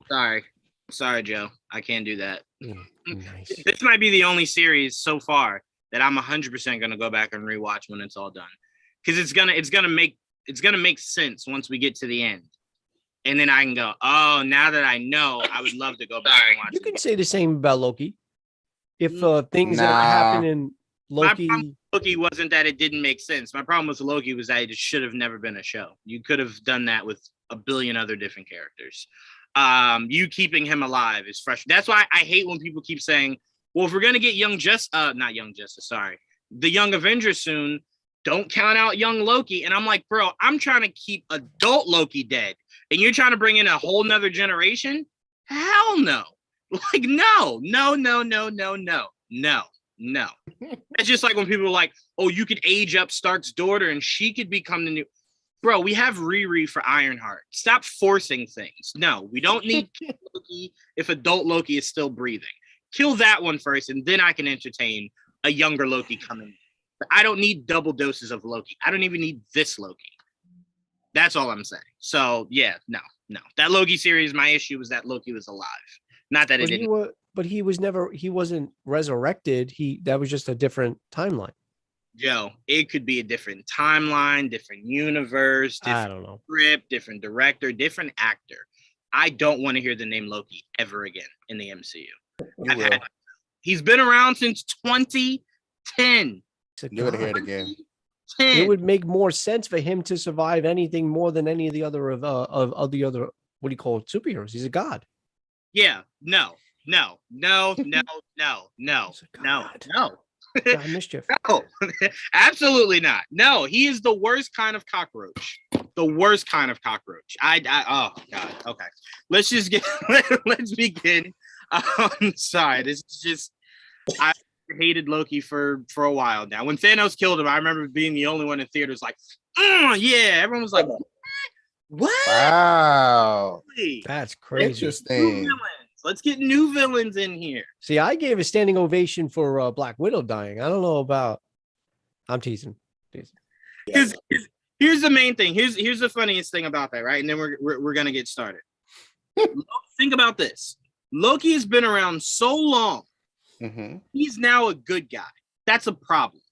Sorry, Joe. I can't do that. Nice. This might be the only series so far that I'm 100% gonna go back and rewatch when it's all done, because it's gonna make sense once we get to the end, and then I can go, oh, now that I know, I would love to go back and watch. You can say the same about Loki. If things that Nah. happen in Loki, My problem with Loki wasn't that it didn't make sense. My problem with Loki was that it should have never been a show. You could have done that with a billion other different characters. You keeping him alive is fresh. That's why I hate when people keep saying, well, if we're gonna get the Young Avengers soon, don't count out young Loki. And I'm like, bro, I'm trying to keep adult Loki dead, and you're trying to bring in a whole nother generation? Hell no. Like, no. It's just like when people are like, oh, you could age up Stark's daughter and she could become the new. Bro, we have Riri for Ironheart. Stop forcing things. No, we don't need Loki if adult Loki is still breathing. Kill that one first, and then I can entertain a younger Loki coming. But I don't need double doses of Loki. I don't even need this Loki. That's all I'm saying. So, yeah, no. That Loki series, my issue was that Loki was alive. Not that it didn't. But he wasn't resurrected. That was just a different timeline. Joe, it could be a different timeline, different universe, I don't know. script, different director, different actor. I don't want to hear the name Loki ever again in the MCU. He's been around since 2010. You're gonna hear it again. It would make more sense for him to survive anything more than any of the other of the other, what do you call it, superheroes. He's a god. Yeah, no. God, mischief. No, absolutely not. No, he is the worst kind of cockroach. The worst kind of cockroach. Oh God. Okay, let's begin. Sorry, this is just. I hated Loki for a while now. When Thanos killed him, I remember being the only one in theaters like, yeah. Everyone was like, what? Wow, that's crazy. Interesting. Let's get new villains in here. See, I gave a standing ovation for Black Widow dying. I don't know about. I'm teasing. Here's the main thing. Here's the funniest thing about that, right? And then we're gonna get started. Think about this. Loki has been around so long. Mm-hmm. He's now a good guy. That's a problem.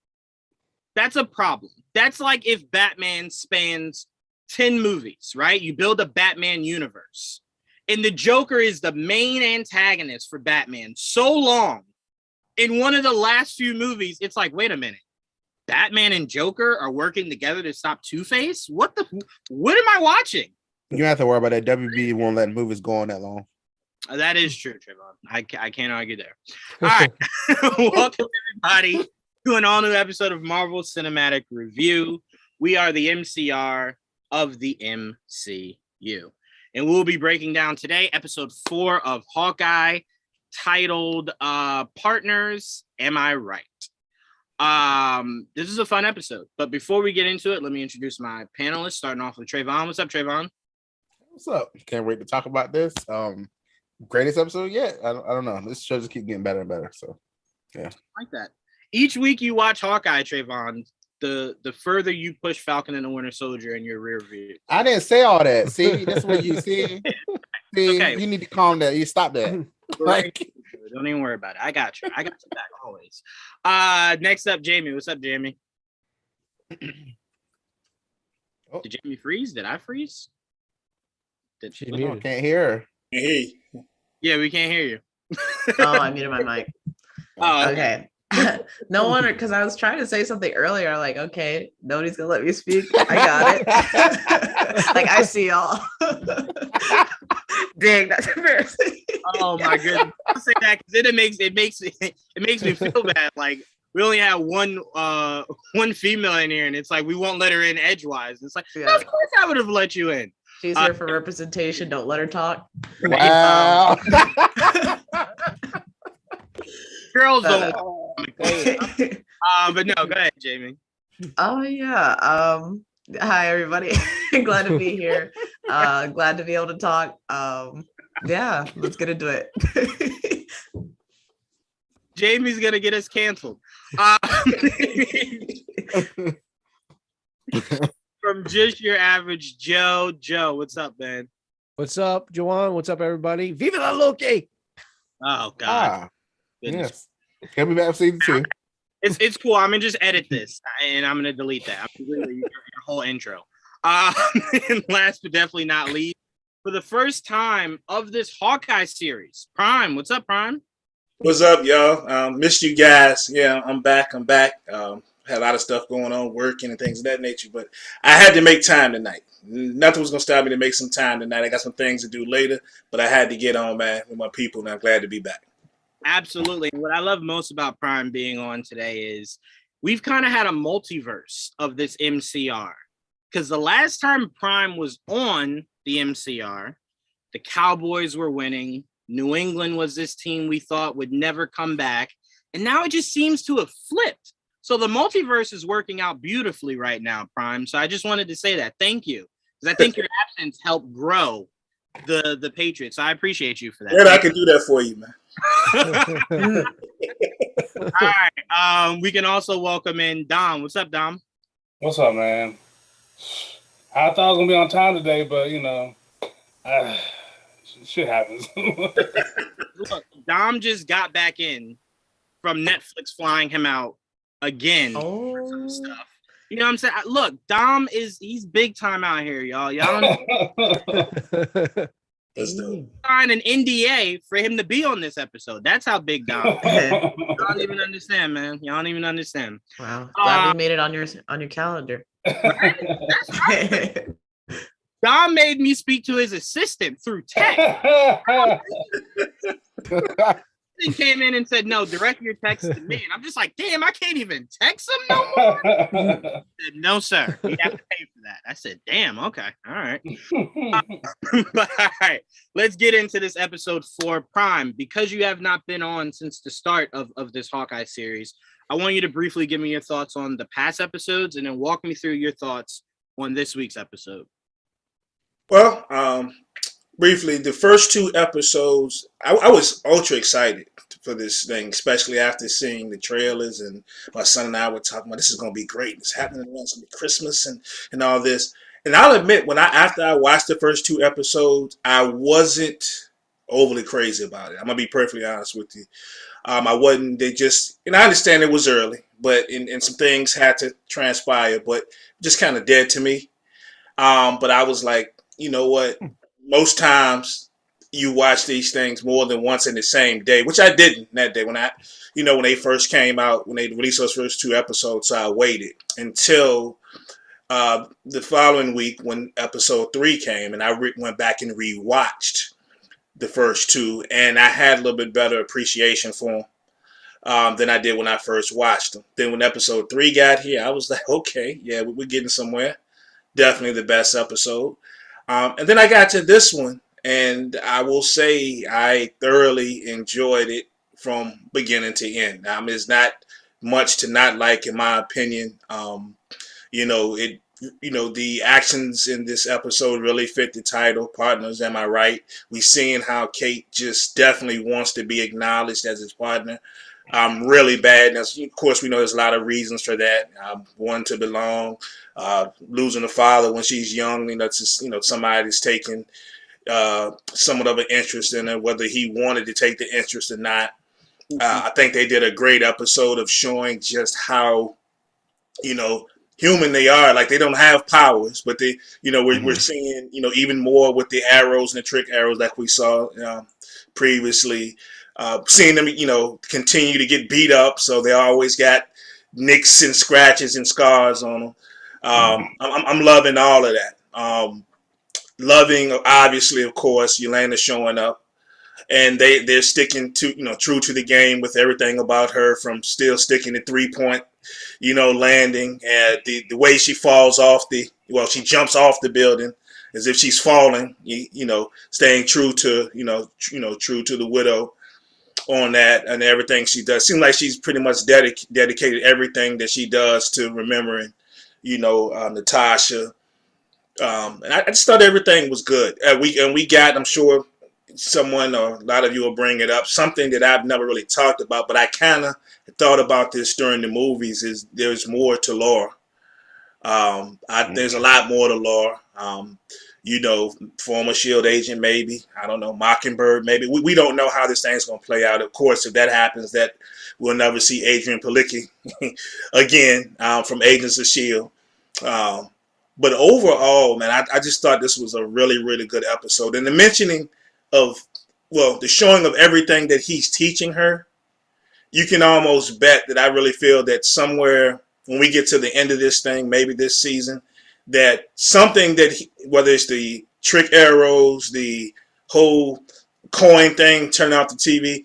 That's like if Batman spans 10 movies, right? You build a Batman universe. And the Joker is the main antagonist for Batman so long. In one of the last few movies, it's like, wait a minute. Batman and Joker are working together to stop Two-Face? What am I watching? You don't have to worry about that. WB won't let movies go on that long. That is true, Trayvon. I can't argue there. All right. Welcome, everybody, to an all-new episode of Marvel Cinematic Review. We are the MCR of the MCU. And we'll be breaking down today episode 4 of Hawkeye, titled Partners, Am I Right? This is a fun episode. But before we get into it, let me introduce my panelists, starting off with Trayvon. What's up, Trayvon? What's up? Can't wait to talk about this. Greatest episode yet? I don't know. This show just keeps getting better and better. So, yeah. I like that. Each week you watch Hawkeye, Trayvon, the further you push Falcon and the Winter Soldier in your rear view. I didn't say all that. See, that's what you see. Okay. You need to calm that. You stop that. Like, don't even worry about it. I got you. I got you back always. Next up, Jamie. What's up, Jamie? Oh. Did Jamie freeze? Did I freeze? She's I muted. can't hear her. Hey. Yeah, we can't hear you. Oh, I muted my mic. Oh, Okay. No wonder, because I was trying to say something earlier. Like, okay, nobody's gonna let me speak. I got it. Like, I see y'all. Dang, that's embarrassing. Oh my goodness! I'll say that because then it makes me feel bad. Like we only have one female in here, and it's like we won't let her in edgewise. It's like, Yeah. Of course I would have let you in. She's here for representation. Don't let her talk. Wow. Girls don't. But no, go ahead, Jamie. Oh yeah. Hi everybody. Glad to be here. Glad to be able to talk. Yeah, let's get into it. Jamie's gonna get us canceled. From just your average Joe. Joe, what's up, man? What's up, Joanne? What's up, everybody? Viva la Loki! Oh God. Ah, Goodness. yes. He'll be back for season 2. It's cool. I'm gonna just edit this and I'm gonna delete that. I'm gonna delete your whole intro. And last but definitely not least, for the first time of this Hawkeye series, Prime. What's up, Prime? What's up, y'all? Missed you guys. Yeah, I'm back. Had a lot of stuff going on, working and things of that nature, but I had to make time tonight. Nothing was gonna stop me to make some time tonight. I got some things to do later, but I had to get on, man, with my people, and I'm glad to be back. Absolutely. What I love most about Prime being on today is we've kind of had a multiverse of this MCR. Because the last time Prime was on the MCR, the Cowboys were winning. New England was this team we thought would never come back. And now it just seems to have flipped. So the multiverse is working out beautifully right now, Prime. So I just wanted to say that. Thank you. Because I think your absence helped grow the Patriots. I appreciate you for that. Yeah, I can do that for you, man. All right. We can also welcome in Dom. What's up, Dom? What's up, man? I thought I was gonna be on time today, but shit happens. Look, Dom just got back in from Netflix flying him out again for some stuff. You know what I'm saying? Look, Dom he's big time out here, y'all. Y'all don't Let's do it. sign an NDA for him to be on this episode. That's how big Dom is. Y'all don't even understand, man. Y'all don't even understand. Wow. Glad we made it on your calendar. Right? That's right. Dom made me speak to his assistant through text. He came in and said, "No, direct your text to me." And I'm just like, "Damn, I can't even text him no more." He said, "No, sir. You have to pay for that." I said, "Damn, okay, all right." But all right, let's get into this episode for Prime. Because you have not been on since the start of this Hawkeye series, I want you to briefly give me your thoughts on the past episodes and then walk me through your thoughts on this week's episode. Well, briefly, the first 2 episodes, I was ultra excited for this thing, especially after seeing the trailers, and my son and I were talking about this is going to be great. It's happening around some Christmas and all this. And I'll admit, after I watched the first 2 episodes, I wasn't overly crazy about it. I'm gonna be perfectly honest with you. I wasn't. They just, and I understand it was early, but and some things had to transpire, but just kind of dead to me. But I was like, you know what? Most times you watch these things more than once in the same day, which I didn't that day when when they first came out, when they released those first 2 episodes. So I waited until the following week when episode 3 came, and I went back and rewatched the first 2, and I had a little bit better appreciation for them than I did when I first watched them. Then when episode 3 got here, I was like, okay, yeah, we're getting somewhere. Definitely the best episode. And then I got to this one, and I will say I thoroughly enjoyed it from beginning to end. It's not much to not like, in my opinion. The actions in this episode really fit the title, Partners, Am I Right? We seeing how Kate just definitely wants to be acknowledged as his partner. Really bad. And of course, we know there's a lot of reasons for that. Wanting to belong, losing a father when she's young. Somebody's taking somewhat of an interest in her, whether he wanted to take the interest or not. I think they did a great episode of showing just how, human they are. Like, they don't have powers, but they, we're seeing, even more with the arrows and the trick arrows like we saw previously. Seeing them, continue to get beat up, so they always got nicks and scratches and scars on them. I'm loving all of that. Loving, obviously, of course, Yelena showing up, and they're sticking to, true to the game with everything about her, from still sticking to 3-point, landing, and the way she falls off she jumps off the building as if she's falling, staying true to, true to the widow on that, and everything she does. Seems like she's pretty much dedicated everything that she does to remembering, Natasha. And I just thought everything was good. We got, I'm sure someone or a lot of you will bring it up, something that I've never really talked about, but I kind of thought about this during the movies, is there's more to Laura. There's a lot more to Laura. former Shield agent, maybe. I don't know, Mockingbird, maybe. We don't know how this thing's going to play out. Of course, if that happens, that we'll never see Adrian Palicki again from Agents of Shield. But overall, man, I just thought this was a really, really good episode. And the mentioning of, the showing of everything that he's teaching her, you can almost bet that I really feel that somewhere when we get to the end of this thing, maybe this season, that something that, whether it's the trick arrows, the whole coin thing, turn off the TV,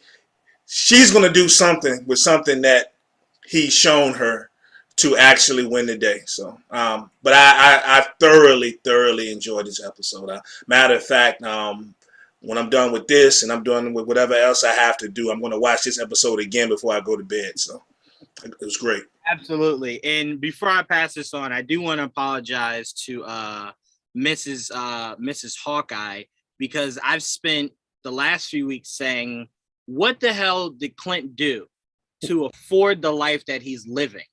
she's going to do something with something that he's shown her to actually win the day. So, but I thoroughly enjoyed this episode. Matter of fact, when I'm done with this and I'm done with whatever else I have to do, I'm going to watch this episode again before I go to bed. So it was great. Absolutely. And before I pass this on, I do want to apologize to Mrs. Hawkeye, because I've spent the last few weeks saying, what the hell did Clint do to afford the life that he's living?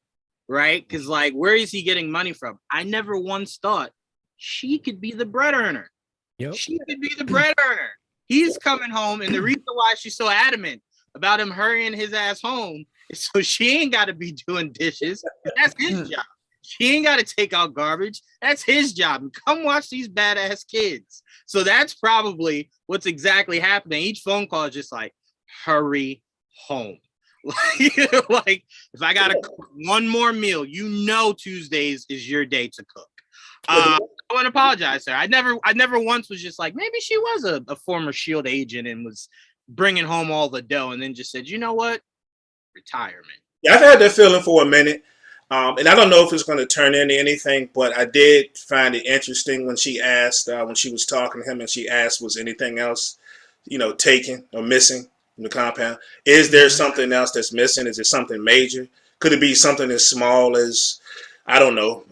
Right? Because, like, where is he getting money from? I never once thought she could be the bread earner. Yep. She could be the bread earner. He's coming home, and the reason why she's so adamant about him hurrying his ass home is so she ain't got to be doing dishes. That's his job. She ain't got to take out garbage. That's his job. And come watch these badass kids. So that's probably what's exactly happening. Each phone call is just like, hurry home. Like, if I gotta cook one more meal, Tuesdays is your day to cook. I want to apologize, sir. I never once was just like, maybe she was a former Shield agent and was bringing home all the dough, and then just said, you know what, retirement. Yeah, I've had that feeling for a minute, and I don't know if it's going to turn into anything, but I did find it interesting when she asked, when she was talking to him, and she asked, was anything else, taken or missing in the compound? Is there something else that's missing? Is it something major? Could it be something as small as, I don't know,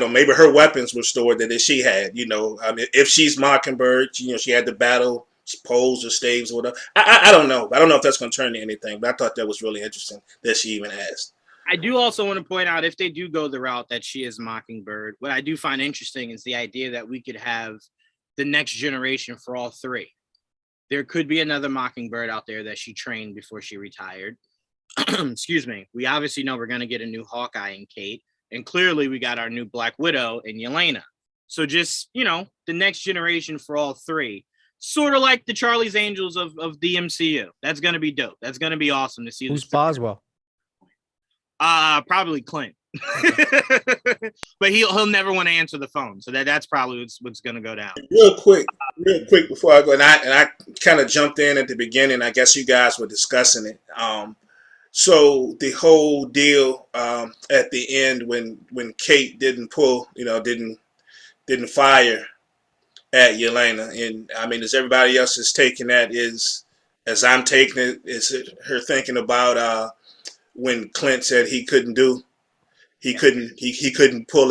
maybe her weapons were stored that she had, if she's Mockingbird, she had the battle poles or staves or whatever. I don't know. I don't know if that's going to turn into anything, but I thought that was really interesting that she even asked. I do also want to point out, if they do go the route that she is Mockingbird, what I do find interesting is the idea that we could have the next generation for all three. There could be another Mockingbird out there that she trained before she retired. Excuse me. We obviously know we're going to get a new Hawkeye in Kate. And clearly we got our new Black Widow in Yelena. So just, the next generation for all three. Sort of like the Charlie's Angels of the MCU. That's going to be dope. That's going to be awesome to see. Who's Boswell? Probably Clint. But he'll never want to answer the phone. So that's probably what's going to go down. Real quick before I go, and I kind of jumped in at the beginning. I guess you guys were discussing it. So the whole deal at the end when Kate didn't pull, didn't fire at Yelena, and I mean, as everybody else is taking that, as I'm taking it, is it her thinking about when Clint said he couldn't pull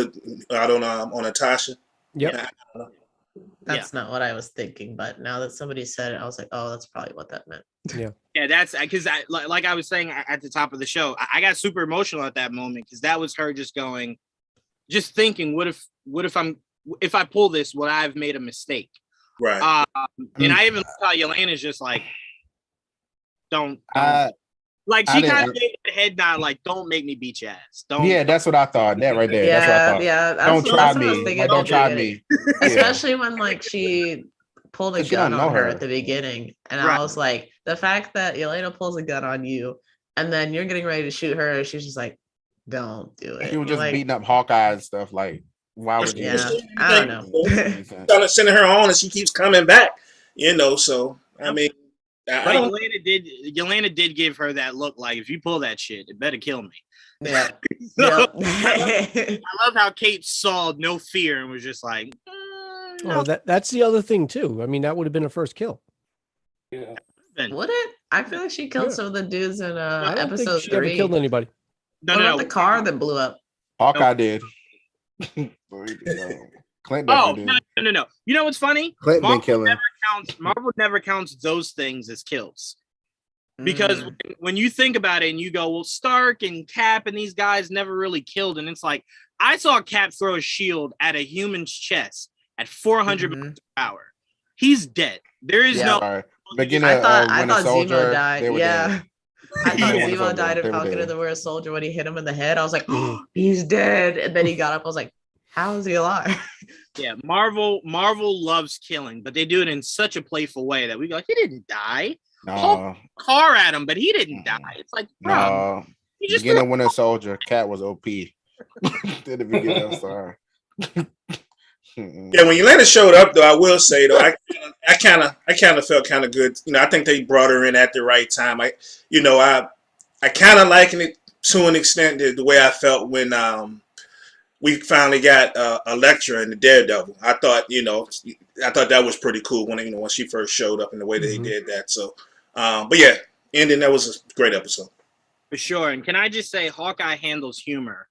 it out on Natasha? Yep. That's not what I was thinking, but now that somebody said it, I was like, oh, that's probably what that meant. Yeah, that's because like I was saying at the top of the show, I got super emotional at that moment because that was her just thinking, what if I pull this, would I have made a mistake? Right. And I even saw Yelena's just like, don't. Like she kind of gave the head nod, like, don't make me beat your ass. Don't. Yeah, that's what I thought. That right there. Yeah, that's what I thought. yeah. Don't try me. Don't try me. Especially when like she pulled a gun on her at the beginning, and right. I was like, the fact that Yelena pulls a gun on you, and then you're getting ready to shoot her, she's just like, don't do it. She was just like, beating up Hawkeye and stuff. Like, why would you? Yeah, I don't know. Trying to send her on, and she keeps coming back. So I mean. Yelena did give her that look like, if you pull that shit, it better kill me. Yeah. I love how Kate saw no fear and was just like, no. That's the other thing too. I mean, that would have been her first kill. Yeah. Would it? I feel like she killed some of the dudes in I don't episode think she 3. ever killed anybody. No. The car that blew up. Hawkeye did. Clint did. No. You know what's funny? Clint been killing. Marvel never counts those things as kills. Because when you think about it and you go, well, Stark and Cap and these guys never really killed. And it's like, I saw Cap throw a shield at a human's chest at 400 miles per hour. He's dead. There is no. Sorry. Beginning I thought Winter Soldier, Zemo died. they were Yeah. dead. I thought Yeah. Zemo died in They were Falcon dead. and the Winter Soldier when he hit him in the head. I was like, oh, he's dead. And then he got up. I was like, how is he alive? Yeah, Marvel loves killing, but they do it in such a playful way that we go, he didn't die. No, Car at him, but he didn't die. It's like, bro, no. you just Beginning Winter Soldier, Cat was OP. Did the beginning, I'm sorry. Yeah, when Yelena showed up, though, I will say though, I kind of felt kind of good. You know, I think they brought her in at the right time. I kind of liken it to an extent the way I felt when we finally got Elektra in the Daredevil. I thought that was pretty cool when she first showed up and the way that they did that. So, but yeah, ending that was a great episode for sure. And can I just say, Hawkeye handles humor,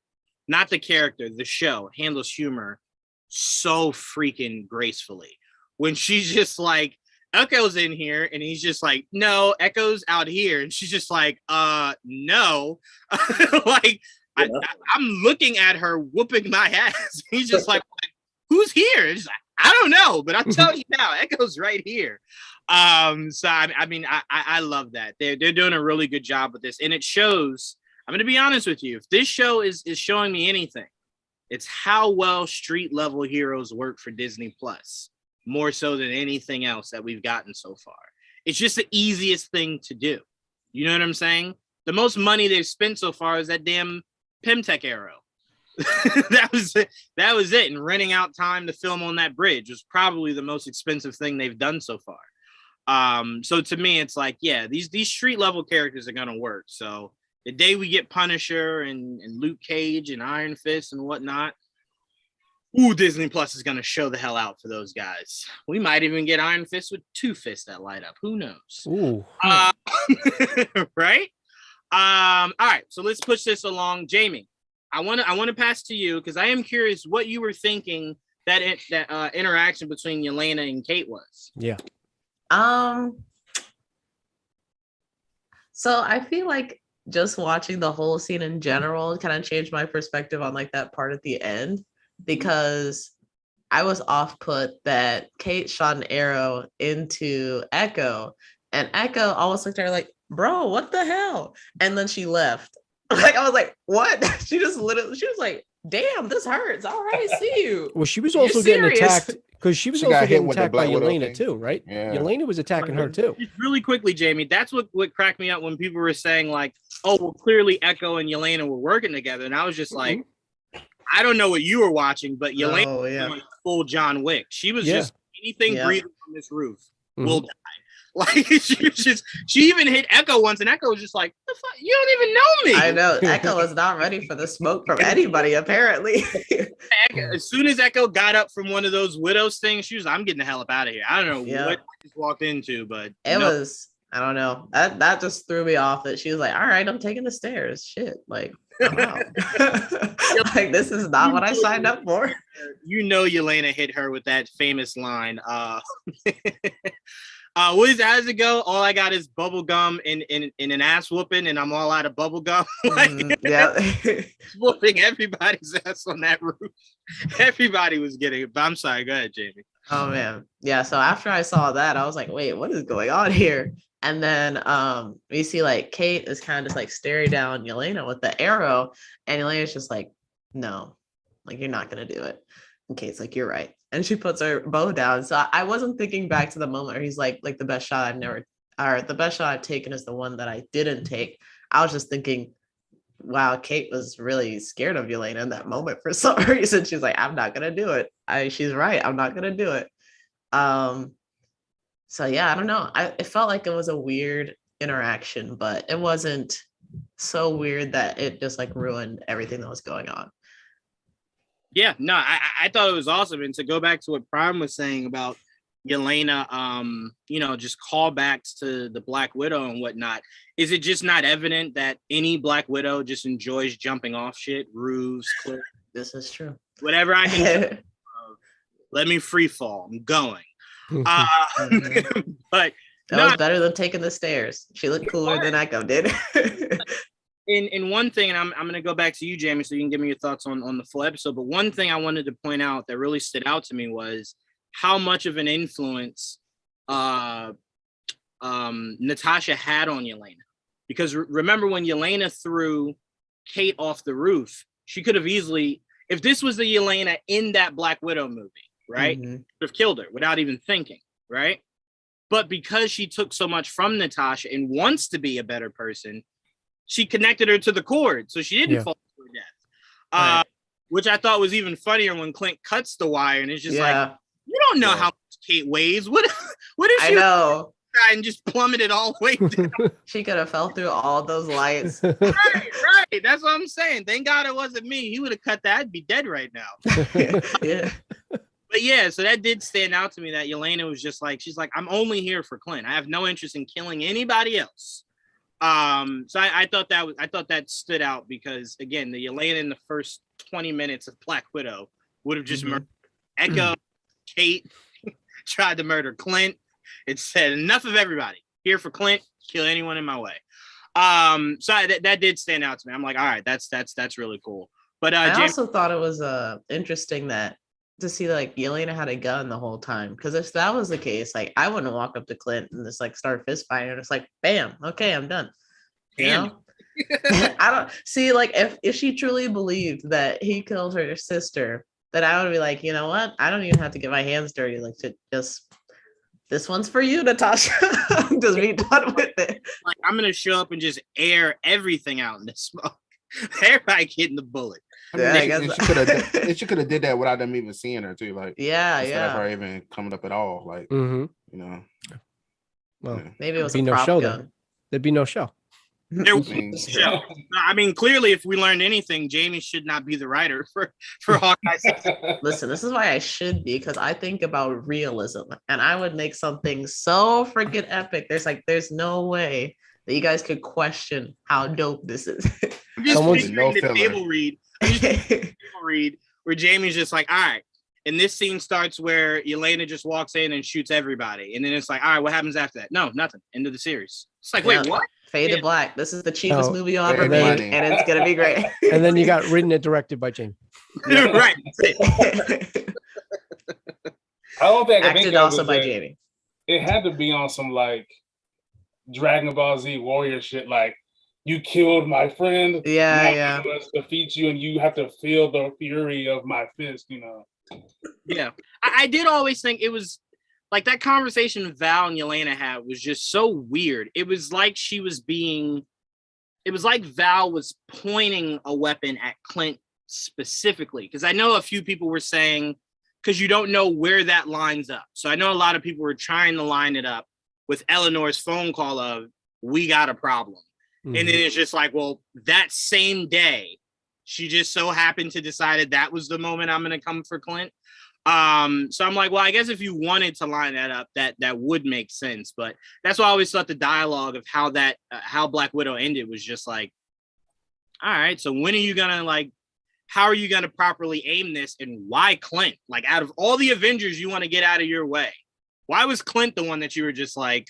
not the character, the show handles humor so freaking gracefully. When she's just like, Echo's in here, and he's just like, no, Echo's out here, and she's just like, no, like. I'm looking at her whooping my ass. He's just like, who's here? He's like, I don't know, but I'll tell you now, Echo's right here. So I mean, I love that. They're doing a really good job with this. And it shows, I'm gonna be honest with you, if this show is showing me anything, it's how well street level heroes work for Disney Plus, more so than anything else that we've gotten so far. It's just the easiest thing to do. You know what I'm saying? The most money they've spent so far is that damn Pimtech arrow. that was it. And renting out time to film on that bridge was probably the most expensive thing they've done so far. So to me, it's like, yeah, these street level characters are gonna work. So the day we get Punisher and Luke Cage and Iron Fist and whatnot, Disney Plus is gonna show the hell out for those guys. We might even get Iron Fist with 2 fists that light up. Who knows? Right? All right, so let's push this along. Jamie, I want to pass to you because I am curious what you were thinking that interaction between Yelena and Kate was. Yeah. So I feel like just watching the whole scene in general kind of changed my perspective on like that part at the end, because I was off put that Kate shot an arrow into Echo, and Echo almost looked at her like, bro, what the hell? And then she left. Like, I was like, what? She was like, damn, this hurts. All right, see you. Well, she was also getting attacked because she was also got hit getting with the attacked by Black Widow Yelena thing. too, right? Yeah. Yelena was attacking her too. Just really quickly, Jamie, that's what cracked me up when people were saying like, oh, well, clearly Echo and Yelena were working together. And I was just like, I don't know what you were watching, but Yelena was going full John Wick. She was just anything breathing on this roof will die. Like she even hit Echo once, and Echo was just like, the fuck? You don't even know me. I know Echo was not ready for the smoke from anybody, apparently. As soon as Echo got up from one of those widows things, she was like, I'm getting the hell up out of here. I don't know what I just walked into, but it was, I don't know. That just threw me off that she was like, all right, I'm taking the stairs. Shit. Like, I'm out. Like, this is not what I signed up for. You know, Yelena hit her with that famous line. How does it go? All I got is bubble gum and an ass whooping, and I'm all out of bubble gum. Whooping everybody's ass on that roof. Everybody was getting it. But I'm sorry. Go ahead, Jamie. Oh man, yeah. So after I saw that, I was like, wait, what is going on here? And then we see like Kate is kind of just like staring down Yelena with the arrow, and Yelena's just like, no, like you're not gonna do it. And Kate's like, you're right. And she puts her bow down. So I wasn't thinking back to the moment where he's like the best shot the best shot I've taken is the one that I didn't take. I was just thinking, wow, Kate was really scared of Yelena in that moment for some reason. She's like, I'm not gonna do it. She's right. I'm not gonna do it. So yeah, I don't know. It felt like it was a weird interaction, but it wasn't so weird that it just like ruined everything that was going on. Yeah, no, I thought it was awesome. And to go back to what Prime was saying about Yelena, just callbacks to the Black Widow and whatnot. Is it just not evident that any Black Widow just enjoys jumping off shit, roofs, cliffs? This is true. Whatever I can let me free fall. I'm going. But that was better than taking the stairs. She looked cooler than Echo did. in one thing, and I'm gonna go back to you, Jamie, so you can give me your thoughts on the full episode. But one thing I wanted to point out that really stood out to me was how much of an influence Natasha had on Yelena. Because remember when Yelena threw Kate off the roof, she could have easily, if this was the Yelena in that Black Widow movie, right, could have killed her without even thinking, right? But because she took so much from Natasha and wants to be a better person, she connected her to the cord, so she didn't fall to her death. Which I thought was even funnier when Clint cuts the wire and it's just like, you don't know how much Kate weighs. What if she and just plummeted all the way down? She could have fell through all those lights. Right. That's what I'm saying. Thank God it wasn't me. He would have cut that. I'd be dead right now. Yeah. But yeah, so that did stand out to me that Yelena was just like, she's like, I'm only here for Clint. I have no interest in killing anybody else. So I thought that stood out because again, the Yelena in the first 20 minutes of Black Widow would have just murdered Echo, Kate, tried to murder Clint. It said enough of everybody here for Clint, kill anyone in my way. So that did stand out to me. I'm like, all right, that's really cool. But I also thought it was interesting that to see like Yelena had a gun the whole time, because if that was the case, like I wouldn't walk up to Clint and just like start fist fighting and it's like bam, okay, I'm done. You know? I don't see, like if she truly believed that he killed her sister, then I would be like, you know what, I don't even have to get my hands dirty, like to just, this one's for you, Natasha. Just be done with it. Like I'm gonna show up and just air everything out in the smoke. Everybody getting the bullet. She could have did that without them even seeing her too. Like instead of her even coming up at all. Like you know. Well, maybe it was a prop show gun. then. There'd be no show. I mean, clearly, if we learned anything, Jamie should not be the writer for Hawkeye. Listen, this is why I should be, because I think about realism, and I would make something so freaking epic. There's no way that you guys could question how dope this is. I'm just picturing the table read where Jamie's just like, all right. And this scene starts where Yelena just walks in and shoots everybody. And then it's like, all right, what happens after that? No, nothing. End of the series. It's like, wait, what? Fade to black. This is the cheapest movie you'll ever make, and it's going to be great. And then you got written and directed by Jamie. Right. I don't think acted also by Jamie. It had to be on some like Dragon Ball Z warrior shit, like you killed my friend. Yeah. Let's defeat you, and you have to feel the fury of my fist. You know. Yeah, I did always think it was like that conversation Val and Yelena had was just so weird. It was like Val was pointing a weapon at Clint specifically, because I know a few people were saying, because you don't know where that lines up. So I know a lot of people were trying to line it up with Eleanor's phone call of, we got a problem. And then it's just like, well, that same day, she just so happened to decide that was the moment I'm going to come for Clint. So I'm like, well, I guess if you wanted to line that up, that would make sense. But that's why I always thought the dialogue of how Black Widow ended was just like, all right, so when are you going to like, how are you going to properly aim this, and why Clint? Like, out of all the Avengers you want to get out of your way, why was Clint the one that you were just like,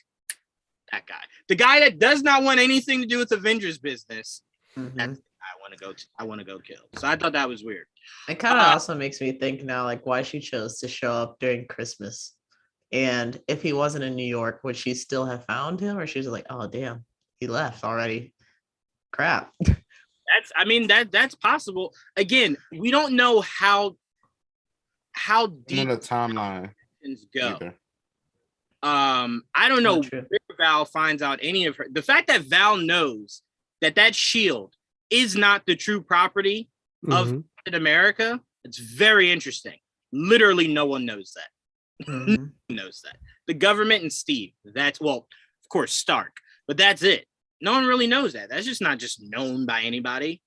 that guy? The guy that does not want anything to do with Avengers business. That's I want to go kill. So I thought that was weird. It kind of also makes me think now, like, why she chose to show up during Christmas. And if he wasn't in New York, would she still have found him? Or she's like, oh, damn, he left already. Crap. That's possible. Again, we don't know how deep the timeline go. Either. I don't know where Val finds out any of her. The fact that Val knows that shield is not the true property of Captain America, it's very interesting. Literally, no one knows that. No one knows that. The government and Steve. That's, well, of course, Stark, but that's it. No one really knows that. That's just not just known by anybody.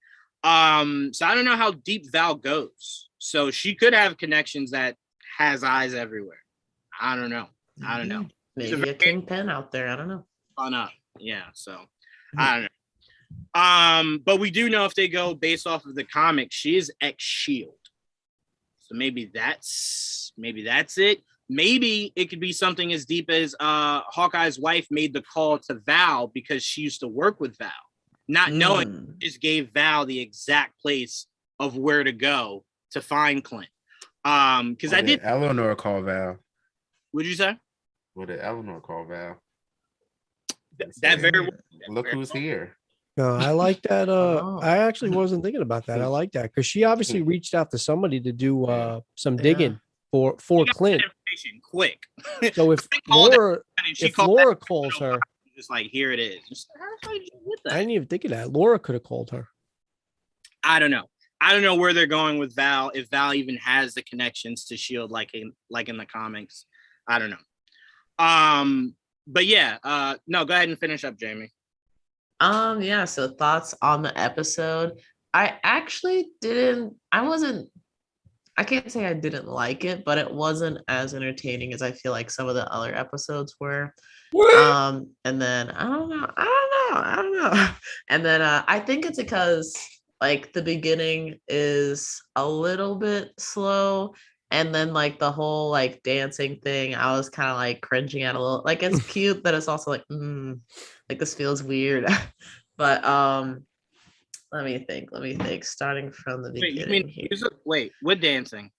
So I don't know how deep Val goes. So she could have connections that has eyes everywhere. I don't know. Maybe a kingpin out there. I don't know. Yeah. So I don't know. But we do know if they go based off of the comic, she is ex-Shield. So maybe that's it. Maybe it could be something as deep as Hawkeye's wife made the call to Val because she used to work with Val. not knowing, just gave Val the exact place of where to go to find Clint. Because I did. Eleanor call Val. What'd you say? What did Eleanor call Val? That very. Look who's here. No, I like that. I actually wasn't thinking about that. I like that because she obviously reached out to somebody to do some digging for Clint. Quick. So if Laura calls her, just like here it is. How did you get that? I didn't even think of that. Laura could have called her. I don't know. I don't know where they're going with Val. If Val even has the connections to Shield, like in the comics, I don't know. But yeah. No, go ahead and finish up, Jamie. Yeah, so thoughts on the episode. I can't say I didn't like it, but it wasn't as entertaining as I feel like some of the other episodes were. And then I don't know. And then I think it's because like the beginning is a little bit slow, and then like the whole like dancing thing, I was kind of like cringing at a little. Like it's cute, but it's also like this feels weird. But let me think. Starting from the beginning. Wait, what dancing?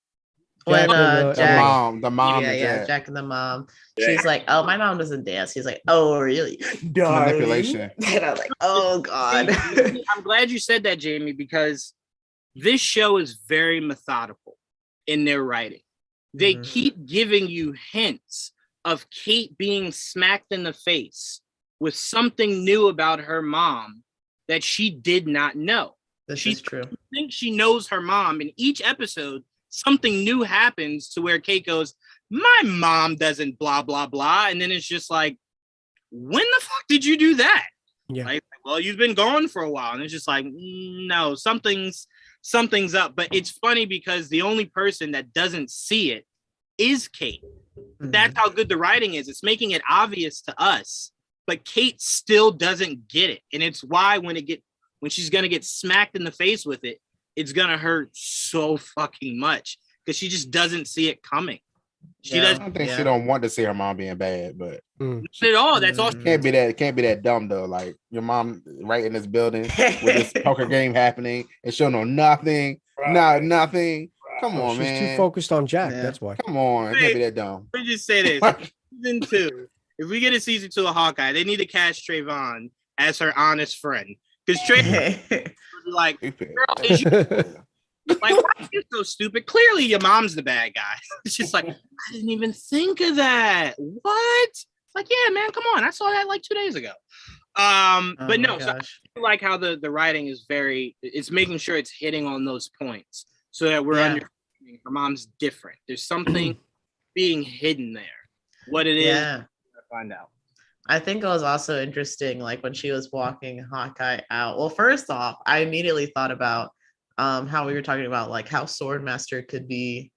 When the mom, Jack and the mom. She's like, "Oh, my mom doesn't dance." He's like, "Oh, really?" Manipulation. And I'm like, "Oh God." I'm glad you said that, Jamie, because this show is very methodical in their writing. They keep giving you hints of Kate being smacked in the face with something new about her mom that she did not know. This is true. She thinks she knows her mom. In each episode, something new happens to where Kate goes, "My mom doesn't blah, blah, blah." And then it's just like, when the fuck did you do that? Yeah. Like, well, you've been gone for a while. And it's just like, no, something's up. But it's funny because the only person that doesn't see it is Kate. That's how good the writing is. It's making it obvious to us, but Kate still doesn't get it. And it's why when she's going to get smacked in the face with it, it's going to hurt so fucking much because she just doesn't see it coming. I don't think she don't want to see her mom being bad, but not at all. That's all. Can't be that dumb though. Like your mom right in this building with this poker game happening and she'll know nothing. Right. Nothing. Come on, she's man. too focused on Jack. That's why. Come on, it can't be that dumb. Let me just say this. Season 2. If we get a season 2 of Hawkeye, they need to cast Trayvon as her honest friend. Because Trayvon would be like, girl, is you like, why are you so stupid? Clearly your mom's the bad guy. It's just like, I didn't even think of that. What? Like, yeah, man, come on. I saw that like 2 days ago. But no, so I like how the writing is it's making sure it's hitting on those points so that we're understanding her mom's different. There's something being hidden there. What it is, we're gonna find out. I think it was also interesting, like when she was walking Hawkeye out. Well, first off, I immediately thought about how we were talking about like how Swordmaster could be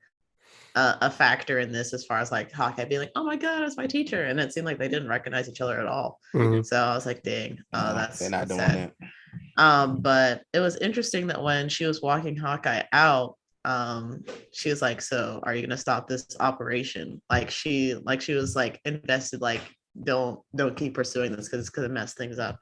a factor in this, as far as like Hawkeye being like, "Oh my God, it's my teacher," and it seemed like they didn't recognize each other at all. So I was like, "Dang, they're not doing it." But it was interesting that when she was walking Hawkeye out, she was like, "So are you gonna stop this operation?" Like she was like invested, like don't keep pursuing this because it's gonna mess things up.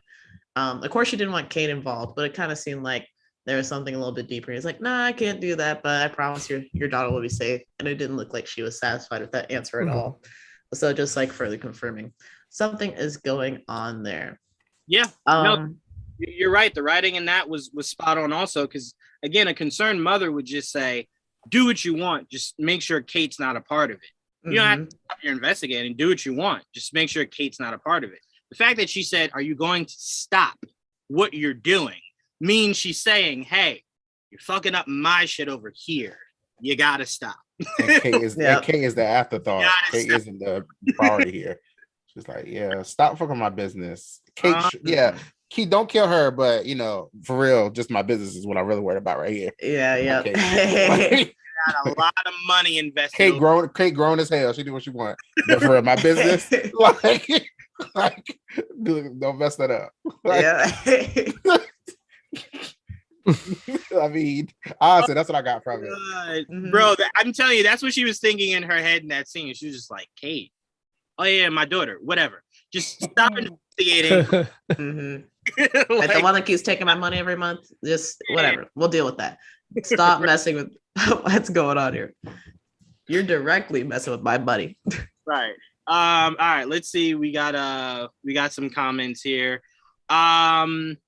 Of course she didn't want Kate involved, but it kind of seemed like there was something a little bit deeper. He's like, "Nah, I can't do that, but I promise your daughter will be safe." And it didn't look like she was satisfied with that answer at all. So just like further confirming something is going on there. Yeah. No, you're right. The writing in that was spot on also, because again, a concerned mother would just say, "Do what you want. Just make sure Kate's not a part of it." You don't have to stop your investigating. Do what you want. Just make sure Kate's not a part of it. The fact that she said, "Are you going to stop what you're doing?" means she's saying, "Hey, you're fucking up my shit over here. You gotta stop." And Kate is the afterthought. Kate isn't the priority here. She's like, "Yeah, stop fucking my business." Kate, Kate, don't kill her, but for real, just my business is what I'm really worried about right here. Yeah. Okay. Got a lot of money invested. Kate grown as hell. She do what she want. But for my business, like, don't mess that up. I mean, honestly, that's what I got from it. Bro, I'm telling you, that's what she was thinking in her head in that scene. She was just like, "Kate, oh yeah, my daughter, whatever. Just stop investigating." Like the one that keeps taking my money every month. Just whatever. We'll deal with that. Stop messing with what's going on here. You're directly messing with my money. Right. All right. Let's see. We got some comments here. From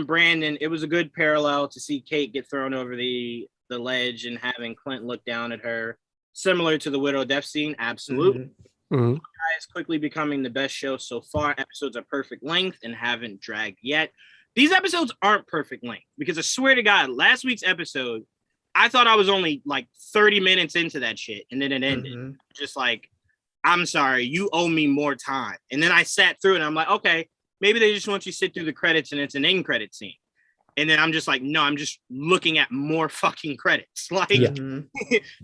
Brandon, it was a good parallel to see Kate get thrown over the ledge and having Clint look down at her, similar to the Widow death scene. Absolutely. Mm-hmm. Hawkeye is quickly becoming the best show so far. Episodes are perfect length and haven't dragged yet. These episodes aren't perfect length because I swear to God, last week's episode, I thought I was only like 30 minutes into that shit, and then it ended. Just like, I'm sorry, you owe me more time. And then I sat through it and I'm like, okay, maybe they just want you to sit through the credits and it's an end credit scene. And then I'm just like, no, I'm just looking at more fucking credits. Like, you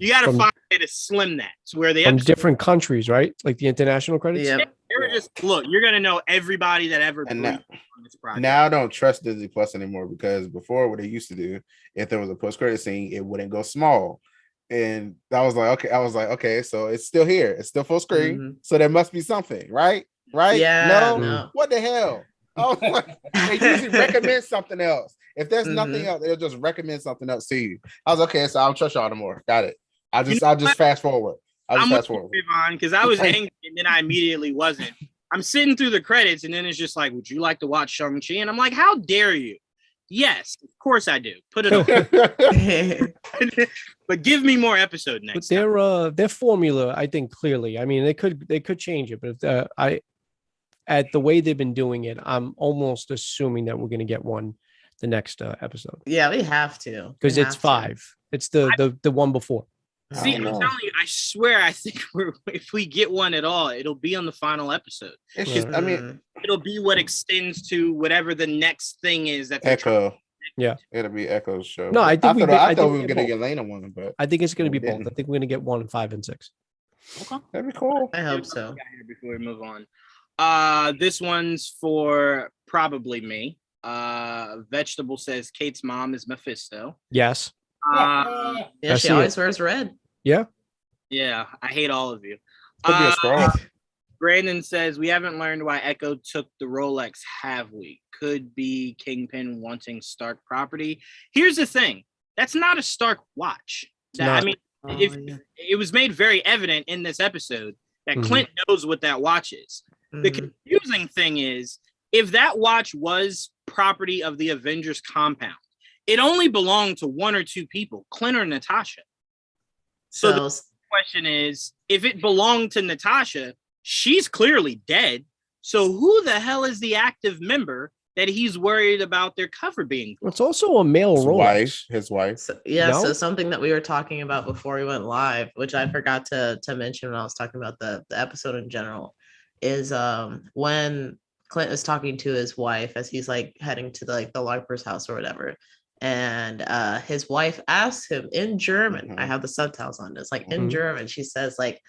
got to find a way to slim that to where they from different countries, right? Like the international credits. Yeah, they were just look. You're gonna know everybody that ever. And on this project. now I don't trust Disney Plus anymore because before what they used to do, if there was a post credit scene, it wouldn't go small. And I was like, okay, so it's still here. It's still full screen. So there must be something, right? Right? Yeah. No. What the hell? Oh, they usually recommend something else. If there's nothing else, they'll just recommend something else to you. I was okay, so I'll trust y'all no more. Got it. I'll just fast forward. I'm fast forward because I was angry and then I immediately wasn't. I'm sitting through the credits and then it's just like, would you like to watch Shang-Chi? And I'm like, how dare you? Yes, of course I do. Put it on. But give me more episode next. But their formula, I think clearly. I mean, they could change it, but if at the way they've been doing it, I'm almost assuming that we're going to get one the next episode. Yeah, we have to because it's 5. It's the one before. See, I'm telling you, I swear, I think if we get one at all, it'll be on the final episode. It's just, I mean, it'll be what extends to whatever the next thing is that Echo. Yeah, it'll be Echo's show. No, I thought we were gonna get Elena one, but I think it's gonna be both. I think we're gonna get 1, 5, and 6. Okay, that'd be cool. I hope so. Before we move on, this one's for probably me. Vegetable says Kate's mom is Mephisto. Yes. Yeah, she always wears red. Yeah. Yeah, I hate all of you. Could be a scroll. Brandon says we haven't learned why Echo took the Rolex, have we? Could be Kingpin wanting Stark property. Here's the thing: that's not a Stark watch. I mean, it was made very evident in this episode that Clint knows what that watch is. The confusing thing is, if that watch was property of the Avengers compound, it only belonged to 1 or 2 people, Clint or Natasha. So the question is, if it belonged to Natasha, she's clearly dead. So who the hell is the active member that he's worried about their cover being? It's also a male Rolex. His wife. So, so something that we were talking about before we went live, which I forgot to mention when I was talking about the episode in general, is when Clint is talking to his wife as he's like heading to the LARPer's house or whatever. And his wife asks him in German, I have the subtitles on this, like in German, she says like,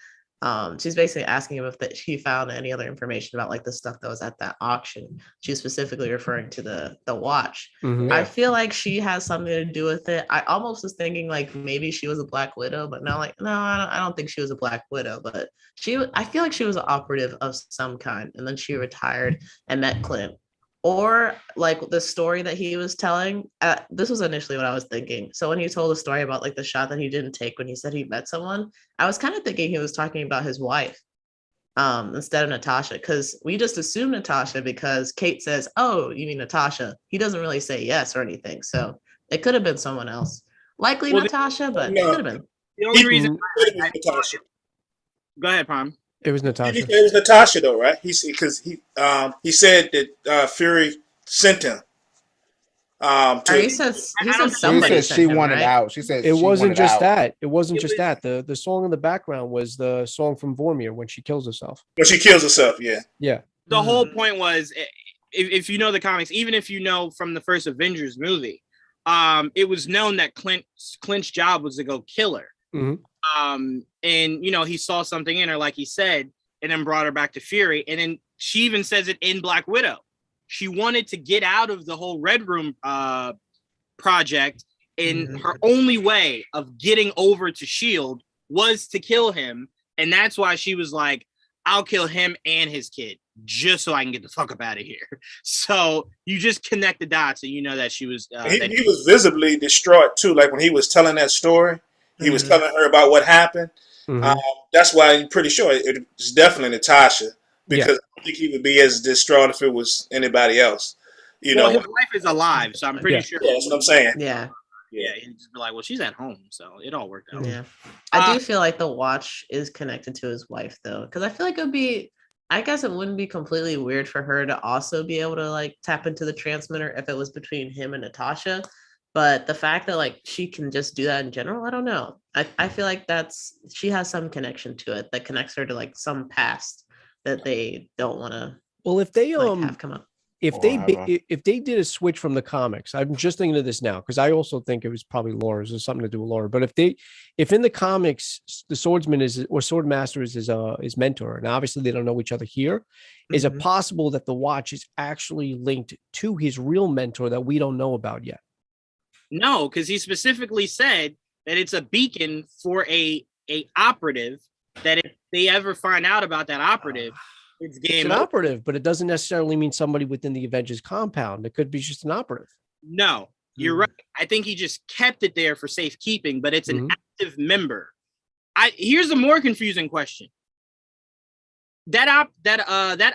she's basically asking him if he found any other information about like the stuff that was at that auction. She's specifically referring to the watch. I feel like she has something to do with it. I almost was thinking like maybe she was a Black Widow, but no, I don't think she was a Black Widow, but I feel like she was an operative of some kind, and then she retired and met Clint. Or like the story that he was telling, this was initially what I was thinking. So when he told the story about like the shot that he didn't take when he said he met someone, I was kind of thinking he was talking about his wife instead of Natasha, because we just assume Natasha because Kate says, "Oh, you mean Natasha?" He doesn't really say yes or anything. So it could have been someone else. Likely Natasha, but it could have been. The only reason Natasha. Go ahead, Pom. It was Natasha. It was Natasha, though, right? He said that Fury sent him. He said somebody. She said she wanted out. She said it wasn't just that. It wasn't just that. The song in the background was the song from Vormir when she kills herself. When she kills herself, yeah. Yeah. The whole point was, if you know the comics, even if you know from the first Avengers movie, it was known that Clint's job was to go kill her. And he saw something in her, like he said, and then brought her back to Fury. And then she even says it in Black Widow. She wanted to get out of the whole Red Room project, and her only way of getting over to S.H.I.E.L.D. was to kill him. And that's why she was like, I'll kill him and his kid. just so I can get the fuck up out of here. So you just connect the dots and you know that she was. He was visibly distraught too. Like when he was telling that story, he was telling her about what happened. That's why I'm pretty sure it's definitely Natasha, because I don't think he would be as distraught if it was anybody else. You know, his wife is alive, so I'm pretty sure. Yeah, that's what I'm saying. Yeah. Yeah, he'd just be like, well, she's at home, so it all worked out. Yeah. I do feel like the watch is connected to his wife, though, because I feel like I guess it wouldn't be completely weird for her to also be able to like tap into the transmitter if it was between him and Natasha. But the fact that like she can just do that in general, I don't know. I feel like she has some connection to it that connects her to like some past that they don't want to. Well, if they have come up. If they did a switch from the comics, I'm just thinking of this now because I also think it was probably Laura's or something to do with Laura. But if in the comics the swordsman swordmaster is his mentor, and obviously they don't know each other here, is it possible that the watch is actually linked to his real mentor that we don't know about yet? No, because he specifically said that it's a beacon for a operative. That if they ever find out about that operative. It's an operative, but it doesn't necessarily mean somebody within the Avengers compound. It could be just an operative. No, you're right. I think he just kept it there for safekeeping, but it's an active member. Here's a more confusing question. That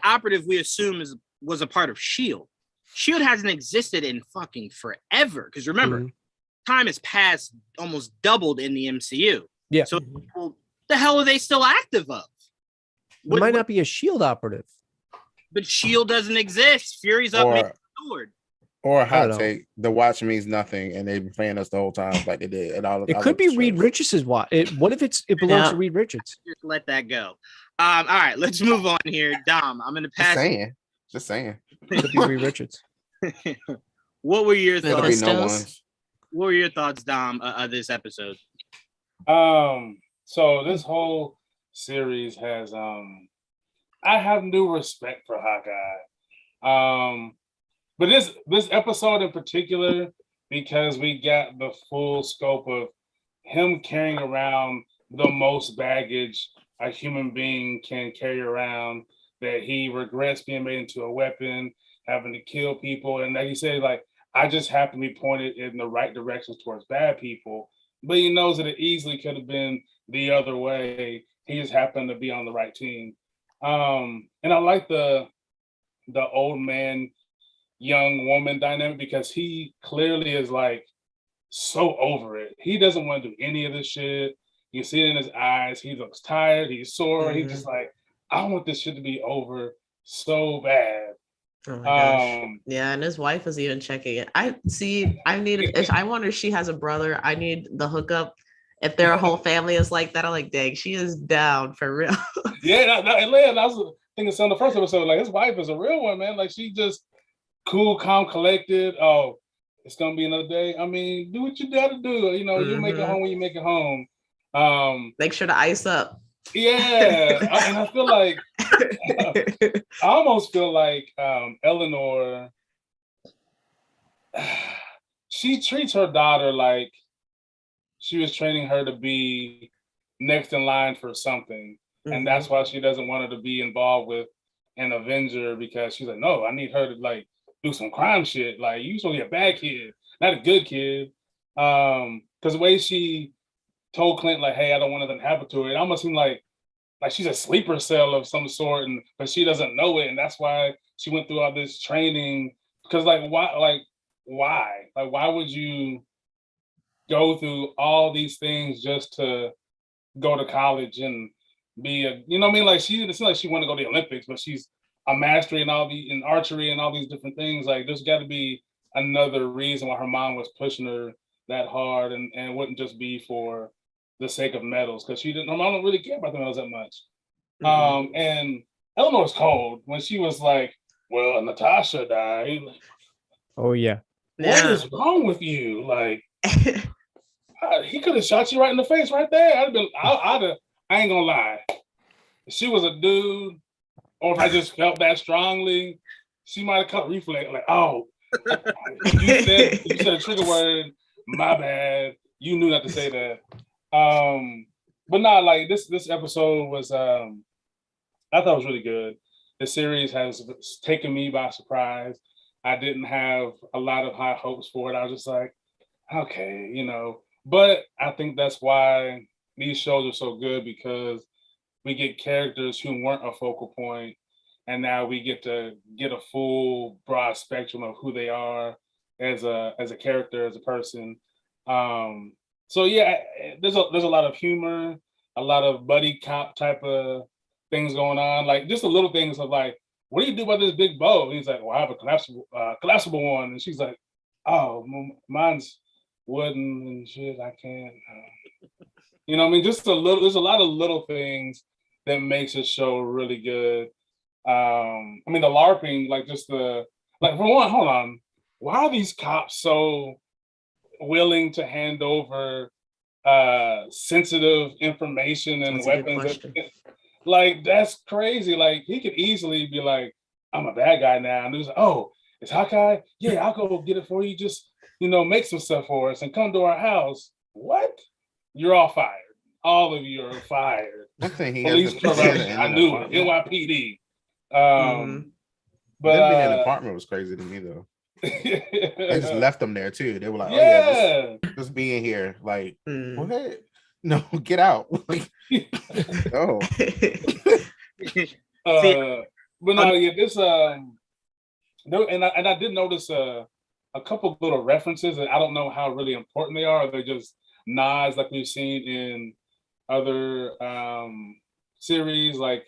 operative we assume was a part of SHIELD. SHIELD hasn't existed in fucking forever. Because remember, time has passed almost doubled in the MCU. Yeah. So the hell are they still active of? It might not be a SHIELD operative. But SHIELD doesn't exist. Fury's up making the sword. Or a hot take, the watch means nothing and they've been playing us the whole time like they did. And all it could be Reed Richards' watch. What if it belongs to Reed Richards? Just let that go. All right, let's move on here. Dom, I'm going to pass. Just saying. Could be Reed Richards. What were your thoughts? What were your thoughts, Dom, of this episode? So this whole series has I have new respect for Hawkeye. But this episode in particular, because we got the full scope of him carrying around the most baggage a human being can carry around, that he regrets being made into a weapon, having to kill people, and like he said, like, I just have to be pointed in the right directions towards bad people, but he knows that it easily could have been the other way. He just happened to be on the right team. And I like the old man, young woman dynamic, because he clearly is like so over it. He doesn't want to do any of this shit. You see it in his eyes. He looks tired. He's sore. He's just like, I want this shit to be over so bad. Oh my gosh. Yeah, and his wife is even checking it. I wonder if she has a brother. I need the hookup. If their whole family is like that, I'm like, dang, she is down for real. Yeah, and Leia, I was thinking so in the first episode, like his wife is a real one, man. Like she just cool, calm, collected. Oh, it's gonna be another day. I mean, do what you gotta do. You know, you make it home when you make it home. Make sure to ice up. Yeah, and I feel like I almost feel like Eleanor. She treats her daughter like she was training her to be next in line for something, and that's why she doesn't want her to be involved with an Avenger, because she's like, no, I need her to like do some crime shit. Like, you supposed to be a bad kid, not a good kid. Because the way she told Clint, like, hey, I don't want nothing to happen to her, it almost seemed like she's a sleeper cell of some sort, but she doesn't know it, and that's why she went through all this training. Because why would you go through all these things just to go to college and be a, you know what I mean? Like, it's not like she wanted to go to the Olympics, but she's a mastery in archery and all these different things. Like, there's got to be another reason why her mom was pushing her that hard, and it wouldn't just be for the sake of medals, because her mom don't really care about the medals that much. And Eleanor's cold when she was like, well, Natasha died. Oh yeah. What is wrong with you? Like, he could have shot you right in the face right there. I ain't gonna lie. If she was a dude, or if I just felt that strongly, she might have caught reflex. Like, oh, you said a trigger word. My bad. You knew not to say that. But not like this episode was. I thought it was really good. the series has taken me by surprise. I didn't have a lot of high hopes for it. I was just like, okay, you know. But I think that's why these shows are so good, because we get characters who weren't a focal point, and now we get to get a full broad spectrum of who they are as a character, as a person. So yeah, there's a lot of humor, a lot of buddy cop type of things going on, like just the little things of like, what do you do about this big boat? And he's like, well, I have a collapsible one, and she's like, oh, mine's wooden and shit. I can't. You know what I mean? Just a little. There's a lot of little things that makes a show really good. I mean, the LARPing, like just for one, hold on. Why are these cops so willing to hand over sensitive information and weapons? Like, that's crazy. Like, he could easily be like, I'm a bad guy now. And it was like, oh, it's Hawkeye? Yeah, I'll go get it for you. Just, make some stuff for us and come to our house. What? You're all fired. All of you are fired. One thing he Police corruption. I knew it. NYPD. But them being in an apartment was crazy to me, though. They just left them there too. They were like, just be in here. Like, what? No, get out. No. But no, yeah, this and I did notice a couple little references, and I don't know how really important they are. They're just nods like we've seen in other series, like,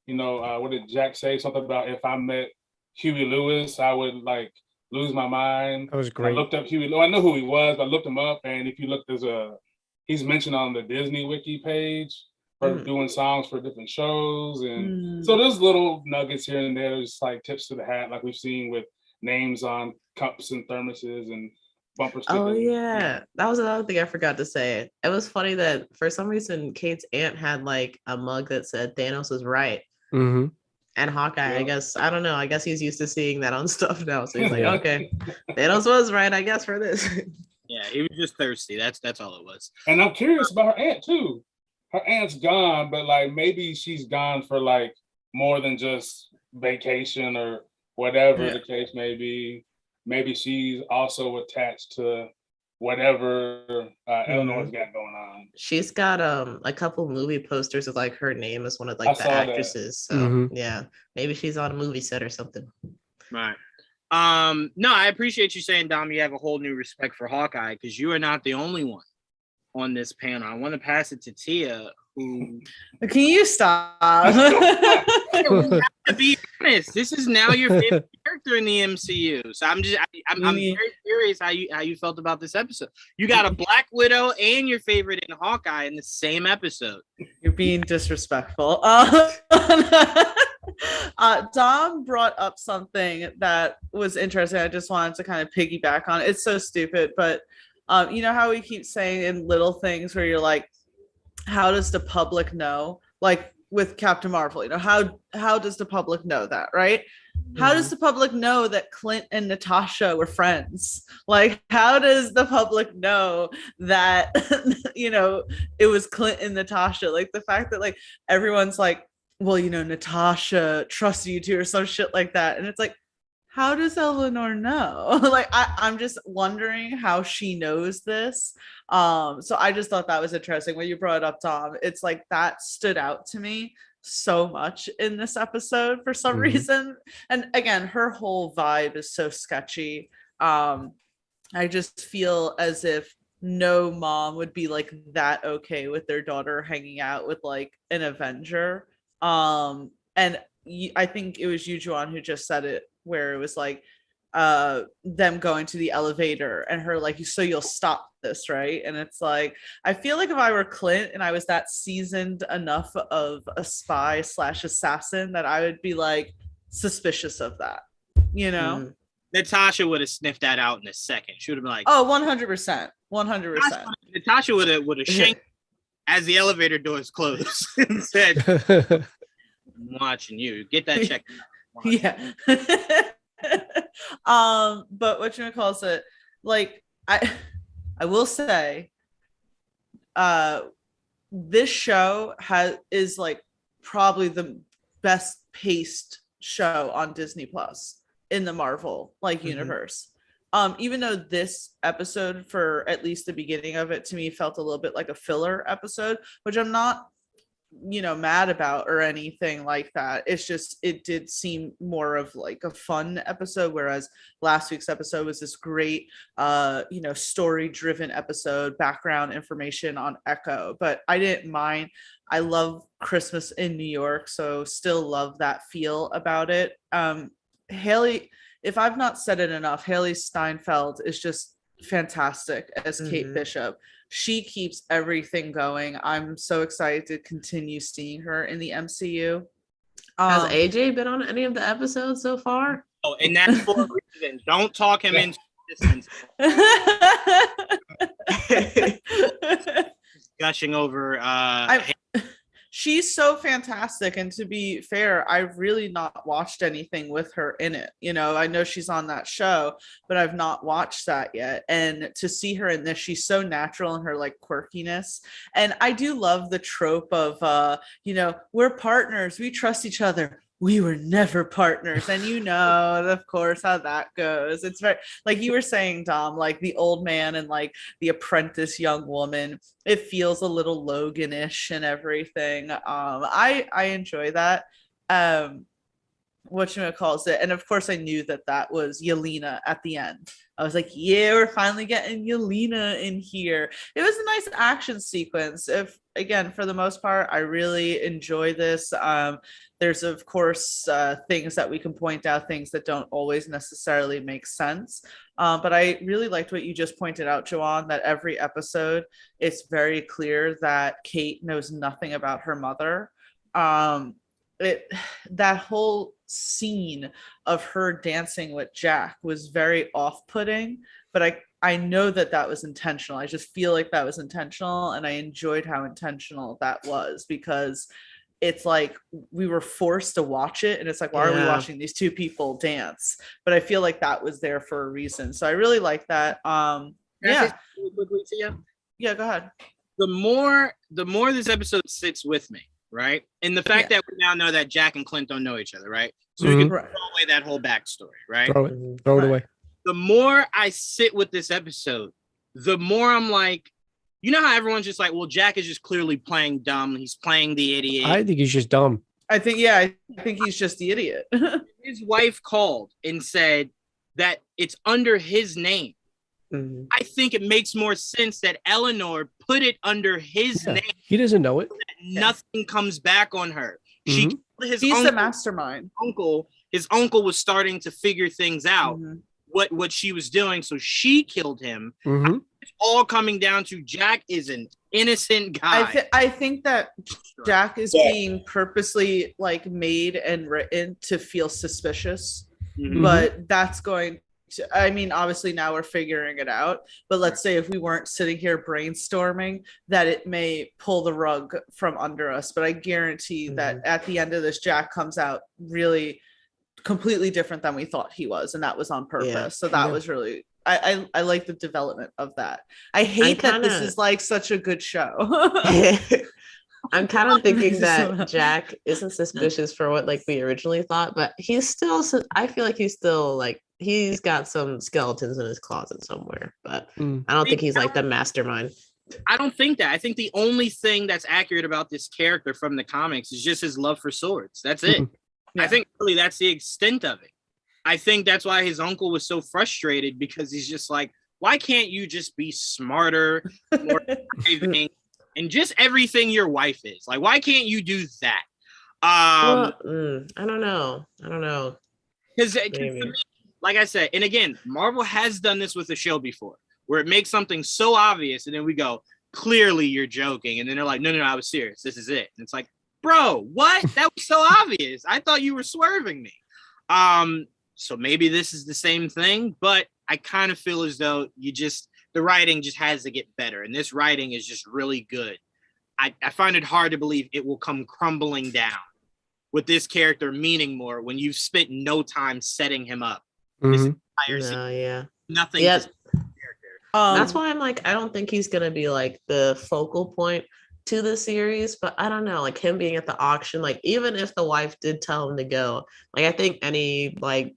what did Jack say? Something about if I met Huey Lewis, I would like lose my mind. That was great. I looked up Huey Lewis. I know who he was, but I looked him up, and if you look, he's mentioned on the Disney Wiki page for doing songs for different shows. And so there's little nuggets here and there, just like tips to the hat, like we've seen with names on cups and thermoses and bumper stickers. Oh yeah, that was another thing I forgot to say. It was funny that for some reason Kate's aunt had like a mug that said Thanos is right. Mm-hmm. And Hawkeye, I guess, I don't know. I guess he's used to seeing that on stuff now. So he's like, okay, Thanos was right, I guess, for this. Yeah, he was just thirsty. That's all it was. And I'm curious about her aunt too. Her aunt's gone, but like maybe she's gone for like more than just vacation or whatever the case may be. Maybe she's also attached to whatever Eleanor's got going on. She's got a couple movie posters with like her name as one of like the actresses. That. So yeah, maybe she's on a movie set or something. Right. No, I appreciate you saying, Dom, you have a whole new respect for Hawkeye, because you are not the only one on this panel. I want to pass it to Tia, who can you stop? To be honest, this is now your favorite character in the MCU. So I'm very curious how you felt about this episode. You got a Black Widow and your favorite in Hawkeye in the same episode. You're being disrespectful. Dom brought up something that was interesting. I just wanted to kind of piggyback on. It's so stupid, but you know how we keep saying in little things where you're like, how does the public know? Like with Captain Marvel, how does the public know that, right? How does the public know that Clint and Natasha were friends? Like, how does the public know that, it was Clint and Natasha? Like the fact that like everyone's like, well, Natasha trusted you two or some shit like that. And it's like, how does Eleanor know? Like, I'm just wondering how she knows this. So I just thought that was interesting when you brought it up, Tom. It's like that stood out to me so much in this episode for some reason. And again, her whole vibe is so sketchy. I just feel as if no mom would be like that okay with their daughter hanging out with like an Avenger. And I think it was you, Juan, who just said it, where it was like them going to the elevator and her like, so you'll stop this, right? And it's like, I feel like if I were Clint and I was that seasoned enough of a spy / assassin, that I would be like suspicious of that, Natasha would have sniffed that out in a second. She would have been like, oh, 100%. Natasha would have shanked as the elevator doors closed and said, I'm watching you. Get that check. Yeah. But whatchamacallit, like I will say this show is like probably the best paced show on Disney Plus in the Marvel universe. Even though this episode, for at least the beginning of it, to me felt a little bit like a filler episode, which I'm not mad about or anything like that. It's just, it did seem more of like a fun episode, whereas last week's episode was this great story driven episode, background information on Echo. But I didn't mind. I love Christmas in New York, so still love that feel about it. Haley, if I've not said it enough, Haley Steinfeld is just fantastic as Kate Bishop. She keeps everything going. I'm so excited to continue seeing her in the MCU. Has AJ been on any of the episodes so far? Oh, and that's for a reason. Don't talk him into distance. Gushing over she's so fantastic, and to be fair, I've really not watched anything with her in it. I know she's on that show, but I've not watched that yet. And to see her in this, she's so natural in her like quirkiness. And I do love the trope of we're partners, we trust each other, we were never partners. And of course how that goes. It's very, like you were saying, Dom, like the old man and like the apprentice young woman, it feels a little Logan-ish and everything. I enjoy that. Whatchamacallit, and of course I knew that was Yelena at the end. I was like, yeah, we're finally getting Yelena in here. It was a nice action sequence. Again, for the most part, I really enjoy this. There's of course things that we can point out, things that don't always necessarily make sense. But I really liked what you just pointed out, Joanne, that every episode, it's very clear that Kate knows nothing about her mother. That whole scene of her dancing with Jack was very off-putting, but I know that was intentional. I just feel like that was intentional, and I enjoyed how intentional that was, because it's like we were forced to watch it, and it's like, why are we watching these two people dance? But I feel like that was there for a reason, so I really like that. Yeah, go ahead. The more this episode sits with me, right? And the fact that we now know that Jack and Clint don't know each other, right? So we can throw away that whole backstory, right? Throw it away. The more I sit with this episode, the more I'm like, how everyone's just like, well, Jack is just clearly playing dumb. He's playing the idiot. I think he's just dumb. I think he's just the idiot. His wife called and said that it's under his name. Mm-hmm. I think it makes more sense that Eleanor put it under his name. He doesn't know it. Nothing comes back on her. He's the mastermind. His uncle was starting to figure things out, what she was doing, so she killed him. It's all coming down to Jack is an innocent guy. I think that Jack is being purposely like made and written to feel suspicious, but that's going to, obviously now we're figuring it out, but let's say if we weren't sitting here brainstorming, that it may pull the rug from under us. But I guarantee that at the end of this, Jack comes out really completely different than we thought he was, and that was on purpose. So that was really, I like the development of that. I hate that this is like such a good show. I'm kind of thinking that Jack isn't suspicious for what like we originally thought, but he's still, I feel like he's still like, he's got some skeletons in his closet somewhere, but I don't think he's like the mastermind. I don't think that. I think the only thing that's accurate about this character from the comics is just his love for swords. That's it. I think really that's the extent of it. I think that's why his uncle was so frustrated, because he's just like, why can't you just be smarter, more driving, and just everything your wife is? Like, why can't you do that? I don't know. Because like I said, and again, Marvel has done this with the show before, where it makes something so obvious, and then we go, clearly you're joking. And then they're like, no, I was serious. This is it. And it's like, bro, what? That was so obvious. I thought you were swerving me. So maybe this is the same thing, but I kind of feel as though the writing just has to get better. And this writing is just really good. I find it hard to believe it will come crumbling down with this character meaning more when you've spent no time setting him up. This entire season. Nothing. Yes. That's why I'm like, I don't think he's gonna be like the focal point to the series, but I don't know, like him being at the auction, like even if the wife did tell him to go, like I think any like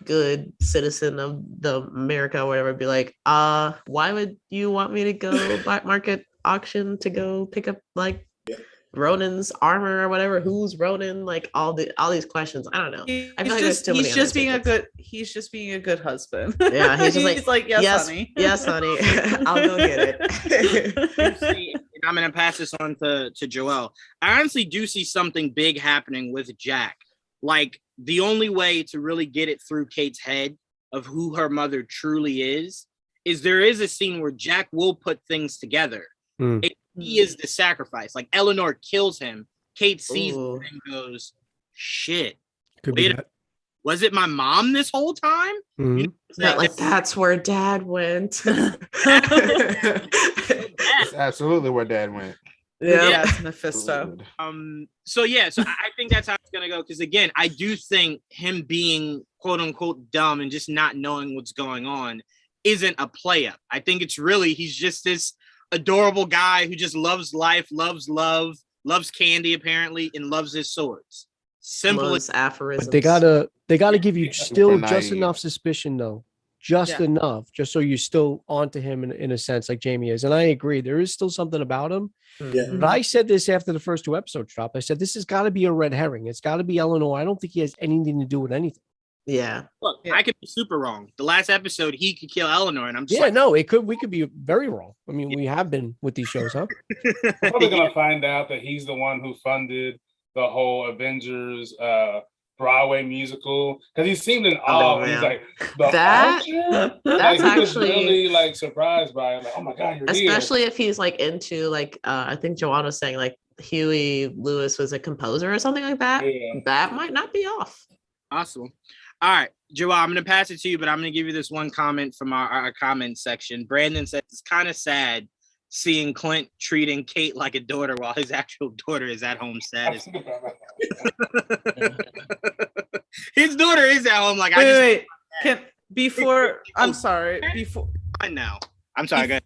good citizen of the America or whatever be like, why would you want me to go black market auction to go pick up like Ronan's armor or whatever? Who's Ronan? Like all these questions. I don't know. I feel like there's too many he's just being a good husband. Yeah, he's just he's like yes, honey. Yes, honey. I'll go get it. And I'm gonna pass this on to Joelle. I honestly do see something big happening with Jack. Like the only way to really get it through Kate's head of who her mother truly is there is a scene where Jack will put things together. He is the sacrifice. Like Eleanor kills him. Kate sees it and goes, "Shit, was it my mom this whole time?" Mm-hmm. You know, like that's where Dad went. That's absolutely where Dad went. Yeah, it's Mephisto. So I think that's how it's gonna go. Because again, I do think him being quote unquote dumb and just not knowing what's going on isn't a play up. I think it's really he's just this adorable guy who just loves life, loves love, loves candy apparently, and loves his swords. Simple as aphorisms. But they gotta give you still just enough suspicion though. Just enough, just so you're still onto him in a sense, like Jamie is. And I agree, there is still something about him. Yeah. But I said this after the first 2 episodes dropped. I said this has got to be a red herring. It's got to be Eleanor. I don't think he has anything to do with anything. Yeah. Look, I could be super wrong. The last episode, he could kill Eleanor, and I'm just we could be very wrong. I mean, we have been with these shows, huh? We're probably gonna find out that he's the one who funded the whole Avengers Broadway musical, because he seemed in awe. He's like, that's like, he was really like surprised by it. Like, oh my god, you're especially here. If he's like into like I think Joanna was saying like Huey Lewis was a composer or something like that. Yeah. That might not be off. Awesome. All right, Joelle, I'm gonna pass it to you, but I'm gonna give you this one comment from our comment section. Brandon says it's kind of sad seeing Clint treating Kate like a daughter while his actual daughter is at home status. His daughter is at home. Like I'm sorry. Before I know. I'm sorry. Go ahead.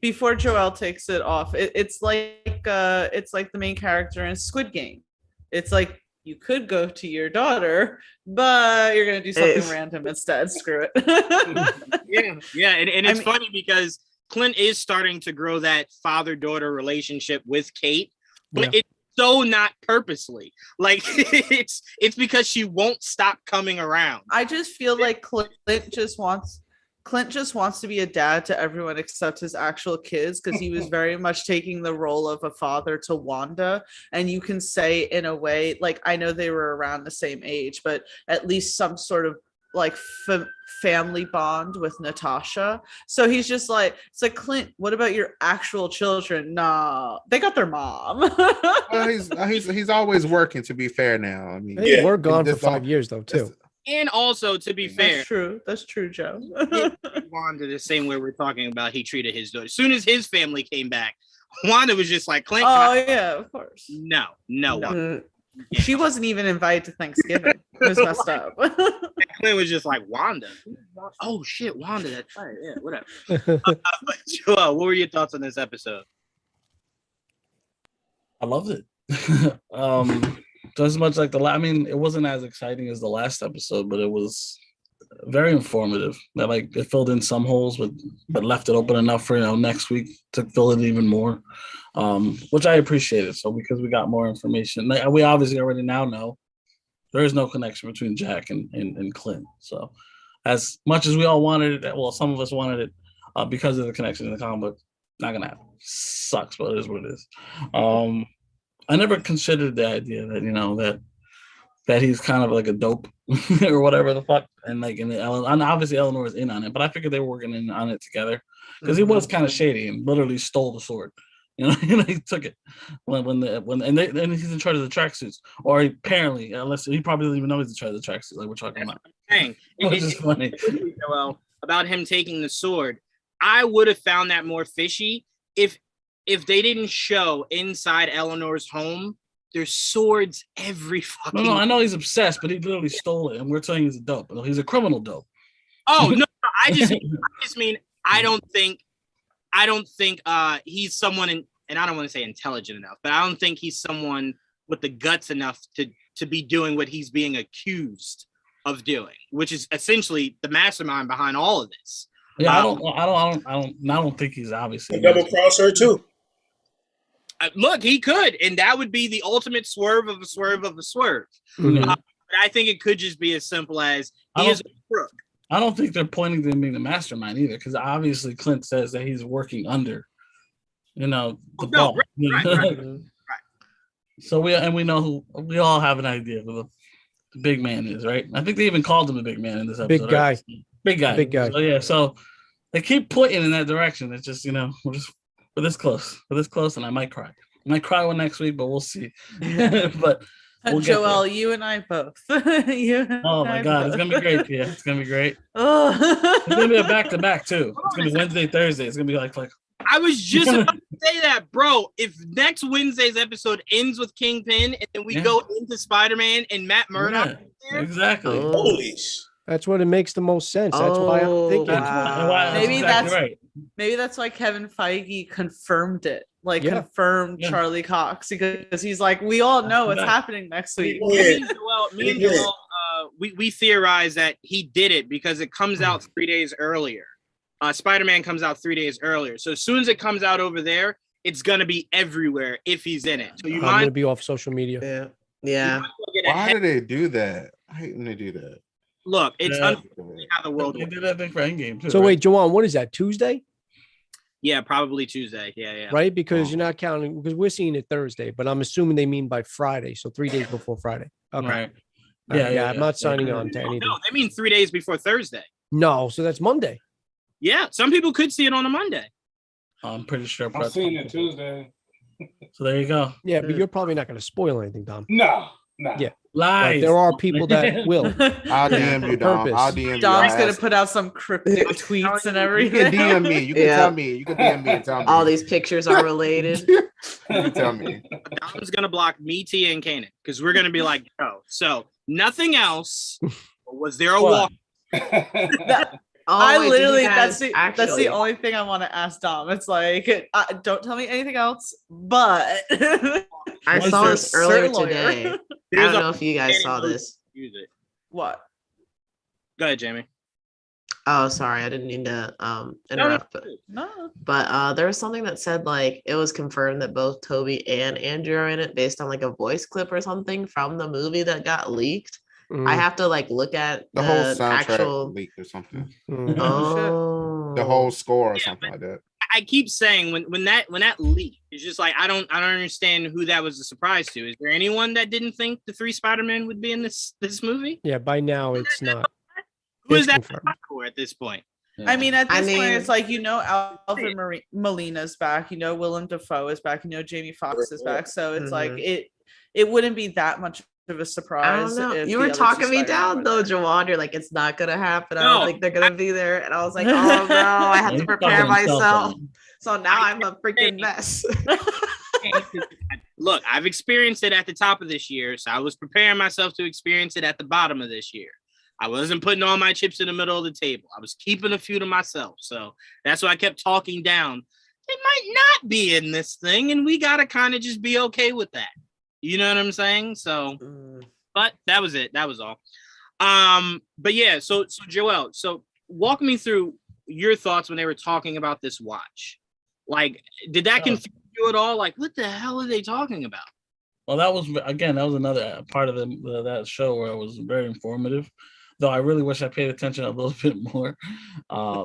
Before Joelle takes it off, it's like the main character in Squid Game. It's like you could go to your daughter, but you're gonna do something random instead. Screw it. Yeah, and it's funny because Clint is starting to grow that father-daughter relationship with Kate, but it's so not purposely. Like it's because she won't stop coming around. I just feel like Clint just wants to be a dad to everyone except his actual kids, because he was very much taking the role of a father to Wanda. And you can say in a way, like, I know they were around the same age, but at least some sort of like family bond with Natasha. So he's just like, it's like, Clint, what about your actual children? Nah, they got their mom. Well, he's always working, to be fair now. I mean, we're gone for 5 years though too. And also, to be fair, that's true, Joe. Wanda, the same way we're talking about, he treated his daughter. As soon as his family came back, Wanda was just like, Clint. Yeah, of course. No. She wasn't even invited to Thanksgiving. It was messed up. Clint was just like, Wanda. Oh shit, Wanda. That's right. Yeah, whatever. Joel, what were your thoughts on this episode? I loved it. So as much like I mean, it wasn't as exciting as the last episode, but it was very informative. That like it filled in some holes, but left it open enough for next week to fill it even more, which I appreciated. So because we got more information, we obviously already now know there is no connection between Jack and Clint. So as much as we all wanted it, well, some of us wanted it because of the connection in the comic book, not gonna happen. Sucks, but it is what it is. I never considered the idea that that he's kind of like a dope or whatever the fuck, and obviously Eleanor is in on it, but I figured they were working on it together because he was kind of shady and literally stole the sword. He took it when he's in charge of the tracksuits, or apparently, unless he probably doesn't even know he's in charge of the tracksuits, like we're talking about. Which is funny. Well, about him taking the sword, I would have found that more fishy if they didn't show inside Eleanor's home. There's swords every fucking. No, I know he's obsessed, but he literally stole it, and we're saying he's a dope. He's a criminal dope. Oh no, I just mean I don't think he's someone and I don't want to say intelligent enough, but I don't think he's someone with the guts enough to be doing what he's being accused of doing, which is essentially the mastermind behind all of this. Yeah, I don't think he's obviously double cross her too. Look, he could, and that would be the ultimate swerve of a swerve of a swerve. Mhm. But I think it could just be as simple as he is a crook. I don't think they're pointing to him being the mastermind either, because obviously Clint says that he's working under, the ball. Right. So we know we all have an idea who the big man is, right? I think they even called him the big man in this episode. Big guy. Right? Big guy. So yeah, so they keep pointing in that direction. It's just, we're this close, and I might cry. I might cry one next week, but we'll see. But we'll Joel, you and I both. Oh my God, it's gonna be great. Yeah, it's gonna be great. Oh. It's gonna be a back-to-back too. It's gonna be Wednesday, Thursday. It's gonna be like I was just about to say that, bro. If next Wednesday's episode ends with Kingpin and then we go into Spider-Man and Matt Murdock, exactly. Holy. That's what it makes the most sense. That's why I'm thinking. Wow. Maybe that's why Kevin Feige confirmed it. Confirmed Charlie Cox, because he's like, we all know what's happening next week. Me and Joel, we theorize that he did it because it comes out 3 days earlier. Spider-Man comes out 3 days earlier. So as soon as it comes out over there, it's gonna be everywhere if he's in it. So I'm gonna be off social media. Yeah. Why do they do that? I hate when they do that. Look, it's unfortunately how the world they did that thing for Endgame too. So wait, Joanne, what is that? Tuesday? Yeah, probably Tuesday. Yeah. Right, because you're not counting, because we're seeing it Thursday, but I'm assuming they mean by Friday, so 3 days before Friday. Okay. Right. Yeah, I'm not signing on to anything. No, they mean 3 days before Thursday. No, so that's Monday. Yeah, some people could see it on a Monday. I'm pretty sure. I'm seeing it Tuesday. So there you go. Yeah, but you're probably not going to spoil anything, Dom. No. Yeah. Lies. There are people that will. I'll DM you, Dom. I'll DM you. Dom's gonna put out some cryptic tweets and everything. You can DM me. You can tell me. You can DM me and tell me. All these pictures are related. You can tell me. Dom's gonna block me, Tia, and Kanan because we're gonna be like, no. So nothing else. Was there a walk? I literally, that's the only thing I want to ask Dom. It's like, don't tell me anything else, but I saw this earlier today. I don't know if you guys saw this. Use it. What? Go ahead, Jamie. Oh, sorry, I didn't mean to interrupt. But there was something that said like it was confirmed that both Toby and Andrew are in it based on like a voice clip or something from the movie that got leaked. I have to like look at the whole soundtrack actual leak or something. Oh, the whole score or something like that. I keep saying when that leaked, it's just like I don't understand who that was a surprise to. Is there anyone that didn't think the 3 Spider-Men would be in this movie? Yeah, by now it's not. Who is that for at this point? I mean, at this point, it's like Alfred Molina's back. Willem Dafoe is back. Jamie Foxx is back. So it's like it wouldn't be that much of a surprise. I don't know. You were talking me down though, Jawan. You're like, it's not gonna happen. I don't think they're gonna be there. And I was like, oh no, I have to prepare myself. So now I'm a freaking mess. Look, I've experienced it at the top of this year, so I was preparing myself to experience it at the bottom of this year. I wasn't putting all my chips in the middle of the table. I was keeping a few to myself. So that's why I kept talking down. They might not be in this thing, and we gotta kind of just be okay with that. You know what I'm saying? So, but that was it. That was all. But yeah, so Joel, so walk me through your thoughts when they were talking about this watch. Like, did that confuse you at all? Like, what the hell are they talking about? Well, that was another part of that show where it was very informative. Though I really wish I paid attention a little bit more,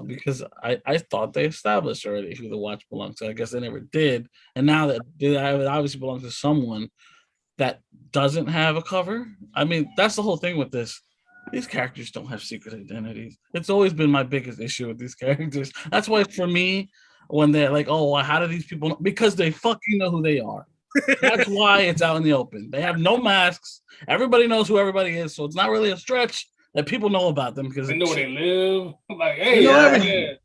because I thought they established already who the watch belonged to. I guess they never did, and now that it obviously belongs to someone that doesn't have a cover. I mean, that's the whole thing with this. These characters don't have secret identities. It's always been my biggest issue with these characters. That's why for me, when they're like, oh, how do these people know? Because they fucking know who they are. That's why it's out in the open. They have no masks. Everybody knows who everybody is. So it's not really a stretch that people know about them because they know where they live. Like, hey, you know everything.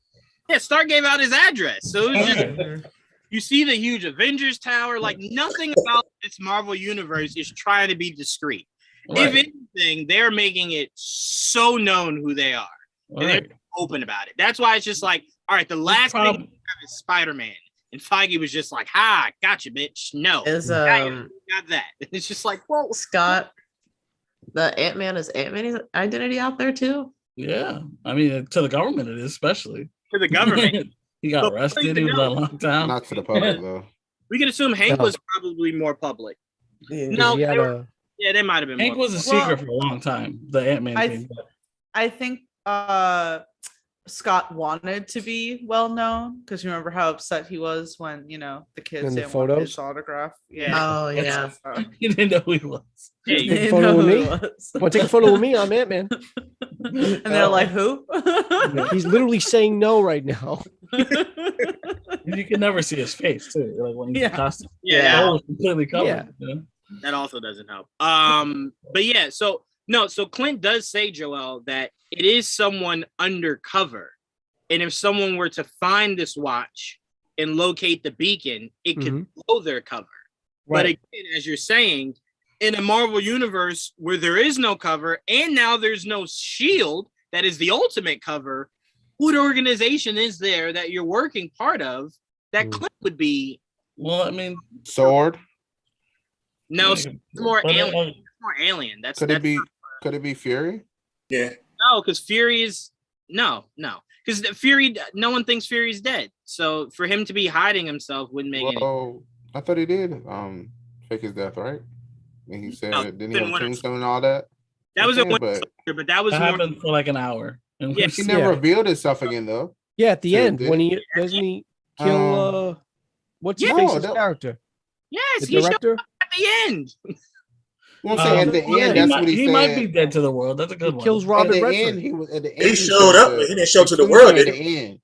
Yeah, Stark gave out his address. So it was just you see the huge Avengers Tower. Like nothing about this Marvel universe is trying to be discreet. Right. If anything, they're making it so known who they are. Right. And they're open about it. That's why it's just like, all right, the last thing we have is Spider-Man. And Feige was just like, "Ha, gotcha, bitch. No, Is not that." It's just like, well, Scott, the Ant-Man is Ant-Man's identity out there too? Yeah, I mean, to the government, it is especially. to the government, He got But we arrested. don't He even was know. on lockdown. Not to the public though. we can assume Hank No. was probably more public. Yeah. No, He had they were, a yeah, they might have been Hank more. was a public. secret for a long time. The Ant-Man I thing. I think Scott wanted to be well known because you remember how upset he was when the kids In the didn't want his photos? autograph. Oh yeah. So, He didn't know who he was. Yeah, Take you- a they photo know with who me? he was. Want to take a photo with me? I'm Ant-Man. And they're like, who? He's literally saying no right now. You can never see his face too. Like when he's Yeah. in costume. yeah, Yeah. Oh, it's completely covered. Yeah. You know? that also doesn't help. But yeah, so Clint does say, Joel, that it is someone undercover, and if someone were to find this watch and locate the beacon, it could blow their cover. But Right. again, as you're saying, in a Marvel universe where there is no cover and now there's no shield that is the ultimate cover, what organization is there that you're working part of that Clint would be? Well, I mean, Sword. No, like, it's more but, alien. It's more alien. That's Could that's it be? Could it be Fury? Yeah. no, because Fury is no, because Fury. No one thinks Fury's dead. So for him to be hiding himself wouldn't make any. Well, I thought he did fake his death, right? And he said, No, didn't he have a Winter tombstone and all that? That was a Okay, Winter but Soldier, but that was that more. happened for like an hour. And Yeah, he never Yeah. revealed himself again, though. Yeah, at the So end did when he? he doesn't he kill what's his Yeah. face's No, that- character? Yes, The he showed director? up at the end. You know what I'm saying? At the yeah, end, he that's might, what he he said. might be dead to the world. That's a He good one. kills At Robert the Redford. end, he was at the end. He showed up, but he didn't show to the world, at did the he? end.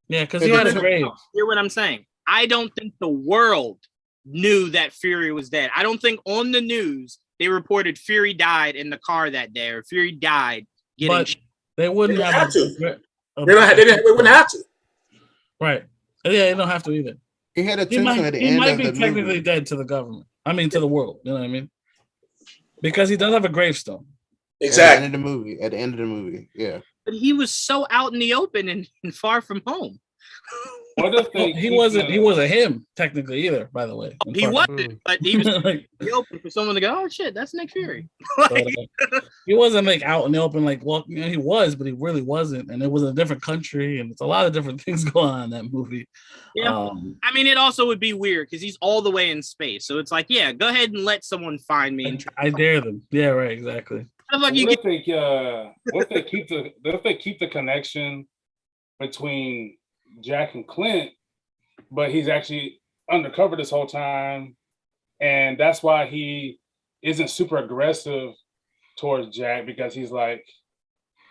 Yeah, because But he had the- a grave. Hear what I'm saying? I don't think the world knew that Fury was dead. I don't think on the news they reported Fury died in the car that day or Fury died getting. But they wouldn't They don't have have to. a- They wouldn't have to. Right. Yeah, they don't have to either. He had a He tombstone might, at the he end might of be the technically movie. dead to the government. I mean, to the world. You know what I mean? Because he does have a gravestone. Exactly. At the end of the movie. At the end of the movie. Yeah. But he was so out in the open and far from home. What if they He keep wasn't. the- He wasn't him technically either. By the way, He wasn't, but he was like, in the open for someone to go, oh shit, that's Nick Fury. but, he wasn't like out in the open. Like, well, he was, but he really wasn't. And it was in a different country, and it's a lot of different things going on in that movie. Yeah. I mean, it also would be weird because he's all the way in space. So it's like, yeah, go ahead and let someone find me. And I dare them. Yeah, right. Exactly. how the fuck What you if get they keep the connection between Jack and Clint, but he's actually undercover this whole time, and that's why he isn't super aggressive towards Jack, because he's like,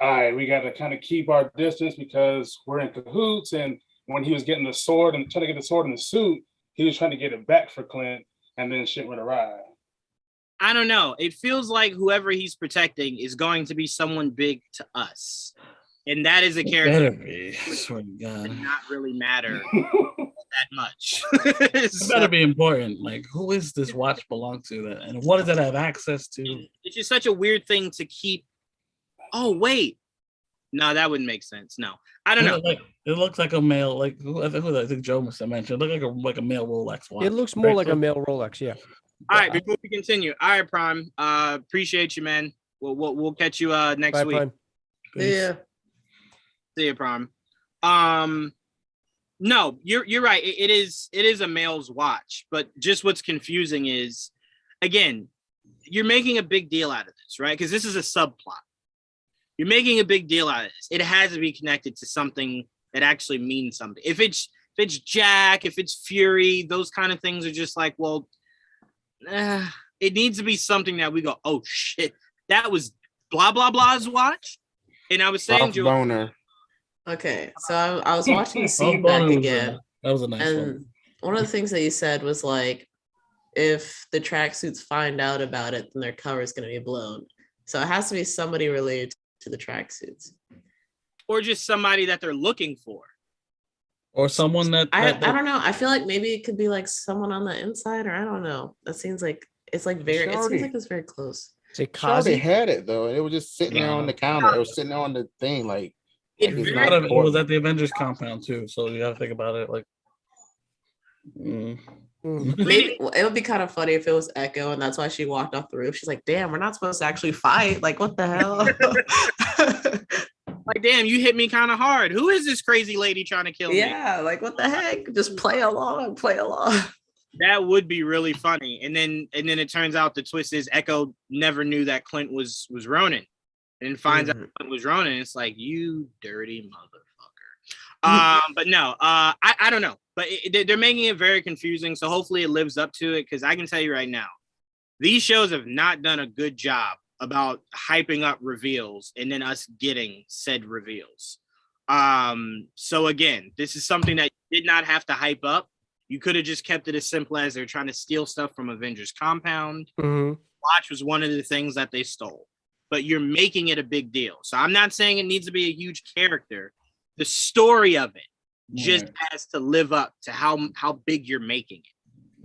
all right, we got to kind of keep our distance because we're in cahoots. And when he was getting the sword and trying to get the sword in the suit, he was trying to get it back for Clint, and then shit went awry. I don't know. It feels like whoever he's protecting is going to be someone big to us. And that is a It character better be. I swear to that God. does not really matter that much. It better be important. Like, who is this watch belong to? That, and what does it have access to? It's just such a weird thing to keep. Oh, wait. No, that wouldn't make sense. No, I don't know. It looks like a male. Like I think Joe must have mentioned. It looked like a male Rolex watch. It looks more Right, like so- a male Rolex, yeah. All right, before we continue. All right, Prime. Appreciate you, man. We'll catch you next Bye, week. Prime. Yeah. See you, Prime. No, you're right. It is a male's watch, but just what's confusing is, again, you're making a big deal out of this, right? Because this is a subplot. You're making a big deal out of this. It has to be connected to something that actually means something. If it's Jack, if it's Fury, those kind of things are just like, well, it needs to be something that we go, oh shit, that was blah blah blah's watch. And I was saying, Ralph Joe, Boner. Okay, so I was watching the Oh, scene Bonner back was again, that was a nice one. and one of the things that you said was like, if the tracksuits find out about it, then their cover is going to be blown. So it has to be somebody related to the tracksuits. or just somebody that they're looking for. Or someone that I don't know. I feel like maybe it could be like someone on the inside, or I don't know. That seems like it's like very. It seems like it's very close. Say She already Kazi. had it though. It was just sitting there on the counter. It was sitting there on the thing. Like It it's very- not it was important. at the Avengers compound too, so you got to think about it. Like, Maybe it would be kind of funny if it was Echo, and that's why she walked off the roof. She's like, "Damn, we're not supposed to actually fight. Like, what the hell?" Like, damn, you hit me kind of hard. Who is this crazy lady trying to kill me? Yeah, like what the heck? Just play along, play along. That would be really funny. And then it turns out the twist is Echo never knew that Clint was Ronin, and finds out Clint was Ronin. It's like, you dirty motherfucker. But no, I don't know. But they're making it very confusing. So hopefully it lives up to it, because I can tell you right now, these shows have not done a good job about hyping up reveals and then us getting said reveals. So again, this is something that you did not have to hype up. You could have just kept it as simple as they're trying to steal stuff from Avengers Compound. Watch was one of the things that they stole, but you're making it a big deal. So I'm not saying it needs to be a huge character. The story of it just has to live up to how big you're making it.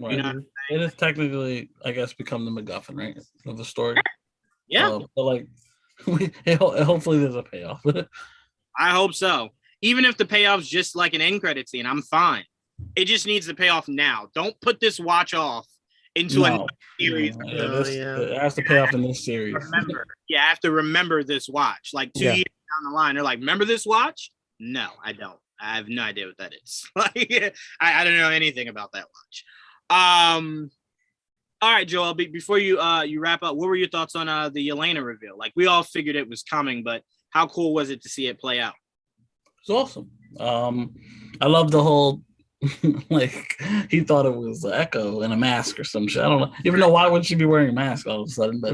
Right. You know, it is technically, I guess, become the MacGuffin, right, of the story. Yeah. But like, hopefully there's a payoff. I hope so. Even if the payoff's just like an end credit scene, I'm fine. It just needs to pay off now. Don't put this watch off into a series. It has to pay off in this series. I have to remember this watch. Like 2 years down the line, they're like, "Remember this watch?" No, I don't. I have no idea what that is. Like, I don't know anything about that watch. All right, Joel. Before you wrap up, what were your thoughts on the Yelena reveal? Like, we all figured it was coming, but how cool was it to see it play out? It's awesome. I love the whole like he thought it was Echo in a mask or some shit. I don't know. Even though why would she be wearing a mask all of a sudden? But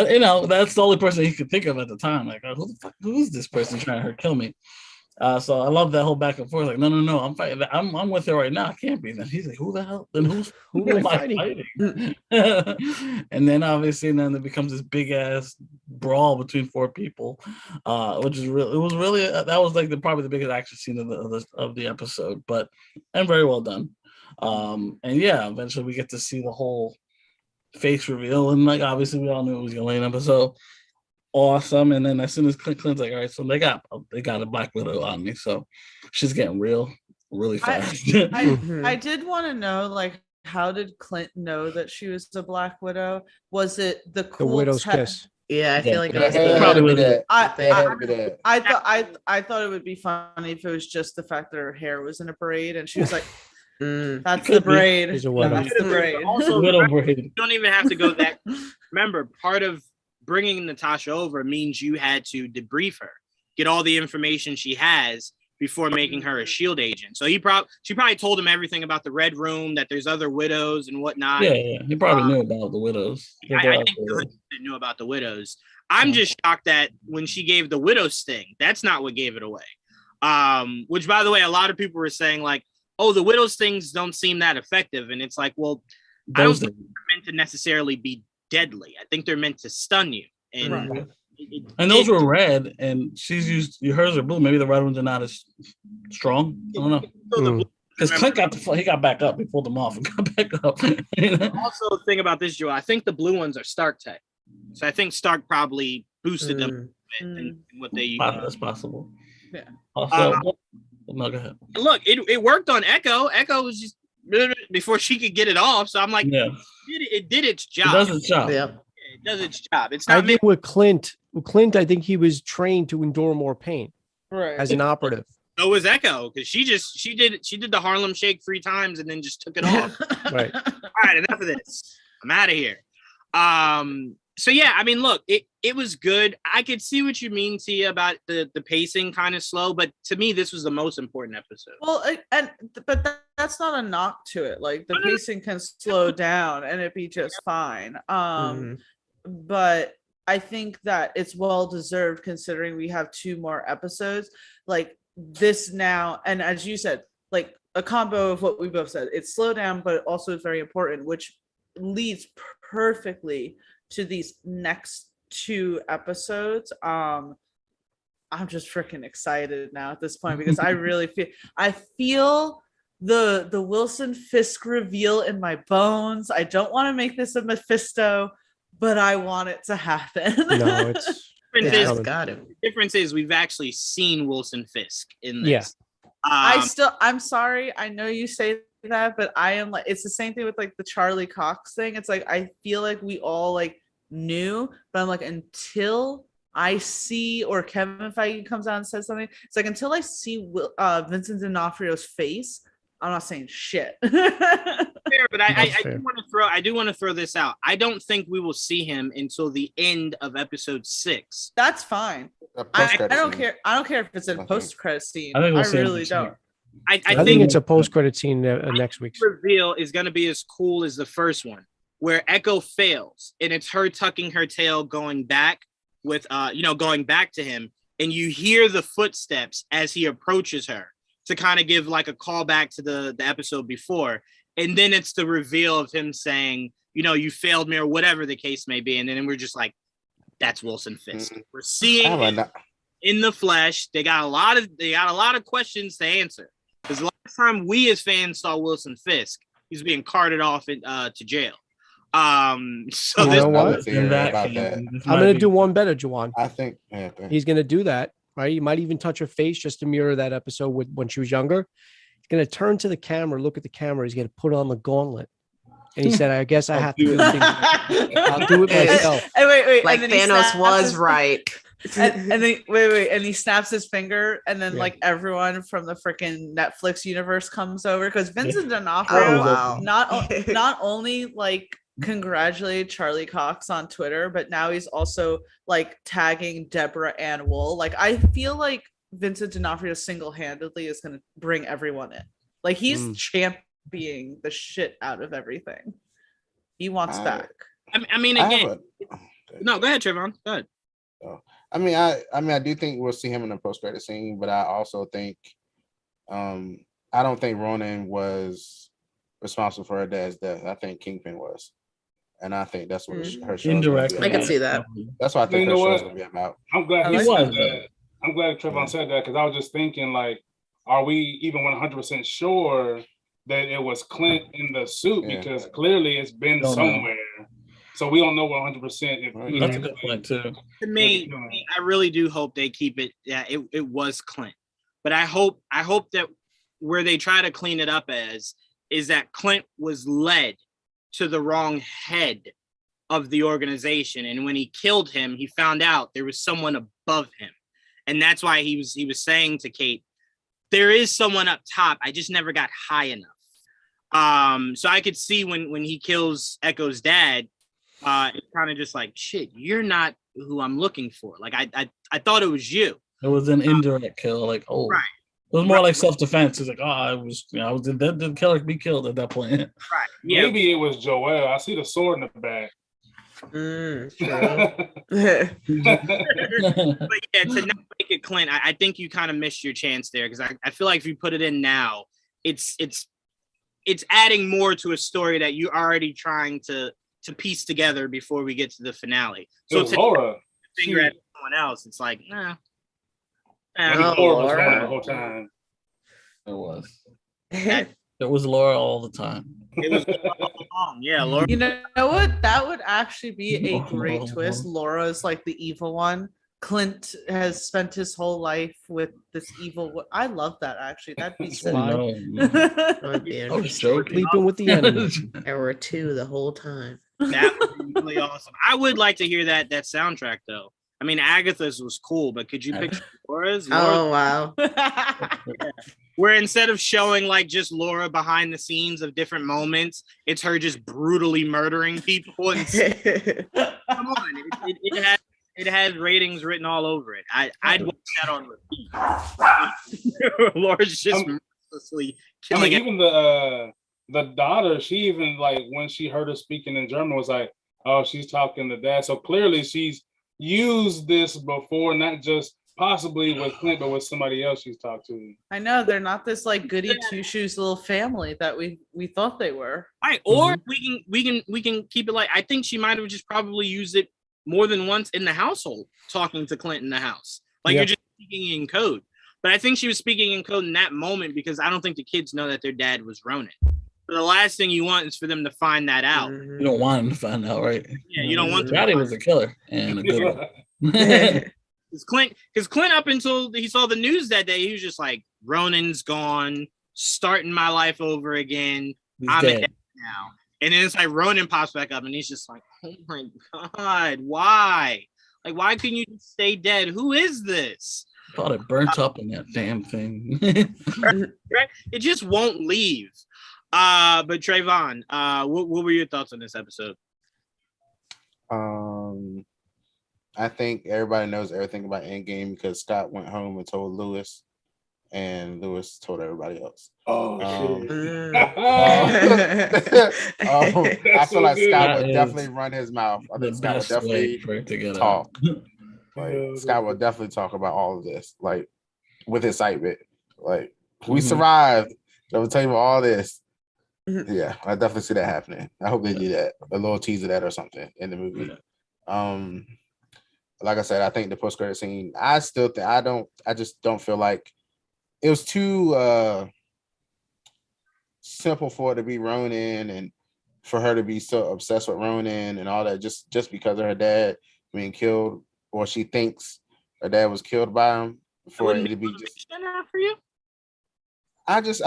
you know, that's the only person he could think of at the time. Like, who is this person trying to kill me? So I love that whole back and forth. Like, no, I'm fighting. I'm with her right now. I can't be. Then he's like, who the hell? Then who am I fighting? And then obviously, then it becomes this big ass brawl between four people, which is really. It was really that was like probably the biggest action scene of the episode, and very well done. And yeah, eventually we get to see the whole face reveal, and like obviously we all knew it was Yelena, but so. Awesome. And then as soon as Clint's like, all right, so they got a Black Widow on me, so she's getting really fast. I did want to know, like, how did Clint know that she was the Black Widow? Was it the widow's kiss? Yeah, I feel like it was probably that. I thought it would be funny if it was just the fact that her hair was in a braid and she was like, that's the braid. That's the braid. Also, you don't even have to go that. Remember, part of bringing Natasha over means you had to debrief her, get all the information she has before making her a SHIELD agent. So she probably told him everything about the Red Room, that there's other widows and whatnot. Yeah, he probably knew about the widows. I think he knew about the widows. I'm just shocked that when she gave the widow sting, that's not what gave it away. Which, by the way, a lot of people were saying like, oh, the widow stings don't seem that effective. And it's like, well, I don't think they're meant to necessarily be deadly. I think they're meant to stun you. And and those were red, and she's used hers are blue. Maybe the red ones are not as strong. I don't know. Because Clint got back up. He pulled them off and got back up. You know? Also, the thing about this, Joe, I think the blue ones are Stark type. So I think Stark probably boosted them in what they use. That's possible. Yeah. Also, no, go ahead. Look, it worked on Echo. Echo was just before she could get it off. So I'm like, it did its job. It does its job. Yeah. It does its job. It's not. I think with Clint, I think he was trained to endure more pain, right, as an operative. So was Echo, because she did the Harlem Shake 3 times and then just took it off. Right. All right, enough of this. I'm out of here. So yeah, I mean, look, it was good. I could see what you mean, Tia, about the pacing kind of slow, but to me, this was the most important episode. Well, but that's not a knock to it. Like the pacing can slow down and it'd be just fine. But I think that it's well deserved considering we have 2 more episodes. Like this now, and as you said, like a combo of what we both said. It's slow down, but also it's very important, which leads perfectly to these next 2 episodes. I'm just freaking excited now at this point because I really feel the Wilson Fisk reveal in my bones. I don't want to make this a Mephisto, but I want it to happen. No, it's got it. The difference is we've actually seen Wilson Fisk in this. Yeah. I'm sorry. I know you say that, but I am like, it's the same thing with like the Charlie Cox thing. It's like I feel like we all like knew, but I'm like, until I see, or Kevin Feige comes out and says something, it's like until I see Vincent D'Onofrio's face, I'm not saying shit. Fair, but I do want to throw this out. I don't think we will see him until the end of episode 6. That's fine. I don't care. I don't care if it's a post-credit scene. I really don't. I think it's a post-credit scene next week's reveal is going to be as cool as the first one, where Echo fails and it's her tucking her tail going back with going back to him, and you hear the footsteps as he approaches her to kind of give like a callback to the episode before, and then it's the reveal of him saying, you failed me, or whatever the case may be, and then we're just like, that's Wilson Fisk. We're seeing him in the flesh. They got a lot of questions to answer, because the last time we as fans saw Wilson Fisk, he's being carted off to jail. So you know what? I'm gonna do one better, Juwan. I think he's gonna do that, right? He might even touch her face just to mirror that episode with when she was younger. He's gonna turn to the camera, look at the camera. He's gonna put on the gauntlet, and he said, "I guess I have to do things. I'll do it myself." And wait, like Thanos was right. And then wait, and he snaps his finger, and then like everyone from the freaking Netflix universe comes over, because Vincent D'Onofrio not only like congratulated Charlie Cox on Twitter, but now he's also like tagging Deborah Ann Wool. Like I feel like Vincent D'Onofrio single-handedly is going to bring everyone in. Like he's championing the shit out of everything. He wants back. I mean, again, no, go ahead, Trayvon. Go ahead. I do think we'll see him in the post-credit scene, but I also think, I don't think Ronan was responsible for her dad's death. I think Kingpin was. And I think that's what her show indirectly. I can see that. That's what I think her show's gonna be about. I'm glad he said that. I'm glad Trayvon said that, because I was just thinking, like, are we even 100% sure that it was Clint in the suit? Because clearly it's been somewhere. So we don't know 100%. That's a good point too. To me, I really do hope they keep it. Yeah, it was Clint, but I hope that where they try to clean it up is that Clint was led to the wrong head of the organization, and when he killed him, he found out there was someone above him, and that's why he was saying to Kate, "There is someone up top. I just never got high enough." So I could see when he kills Echo's dad, it's kind of just like, shit, you're not who I'm looking for. Like I thought it was you. It was an indirect kill, like right. It was more like self-defense. It's like, I was did the killer be killed at that point? Right. Yeah. Maybe it was Joel. I see the sword in the back. But yeah, to not make it Clint, I think you kind of missed your chance there, because I feel like if you put it in now, it's adding more to a story that you're already trying to piece together before we get to the finale. So to Laura finger at someone else, it's like, nah. Laura was the whole time. It was. It was Laura all the time. It was long. Yeah, Laura. You know what? That would actually be a great twist. Laura's like the evil one. Clint has spent his whole life with this evil. I love that, actually. That'd be so fun. I was sleeping with the enemy. There were two the whole time. That would be really awesome. I would like to hear that soundtrack though. I mean, Agatha's was cool, but could you picture Laura's? Oh wow! Where instead of showing like just Laura behind the scenes of different moments, it's her just brutally murdering people. And come on, it has ratings written all over it. I'd watch that on repeat. Laura's just mercilessly killing. Even the daughter, she even like when she heard her speaking in German was like, oh, she's talking to dad. So clearly she's used this before, not just possibly with Clint, but with somebody else she's talked to. I know they're not this like goody two shoes little family that we thought they were. Right, or we can keep it like, I think she might have just probably used it more than once in the household, talking to Clint in the house. Like you're just speaking in code. But I think she was speaking in code in that moment because I don't think the kids know that their dad was Ronan. But the last thing you want is for them to find that out. You don't want them to find out, right? Yeah, you don't want them. Daddy was a killer and a good one. Because Clint, up until he saw the news that day, he was just like, Ronan's gone, starting my life over again. He's I'm dead. a dad now. And then it's like Ronan pops back up and he's just like, oh my God, why? Like, why couldn't you just stay dead? Who is this? Thought it burnt up in that damn thing. Right? It just won't leave. But Trayvon, what were your thoughts on this episode? I think everybody knows everything about Endgame because Scott went home and told Lewis, and Lewis told everybody else. Oh shit! I feel like Scott That would is definitely run his mouth. I the think Scott would best way definitely for it to get talk. out. Like Scott would definitely talk about all of this, like with excitement. Like we Mhm. survived. I will tell you about all this. Yeah, I definitely see that happening. I hope they do that. A little tease of that or something in the movie. Like I said, I think the post-credit scene, I just don't feel like it was too simple for it to be Ronan and for her to be so obsessed with Ronan and all that just because of her dad being killed, or she thinks her dad was killed by him for it to be just For you? I just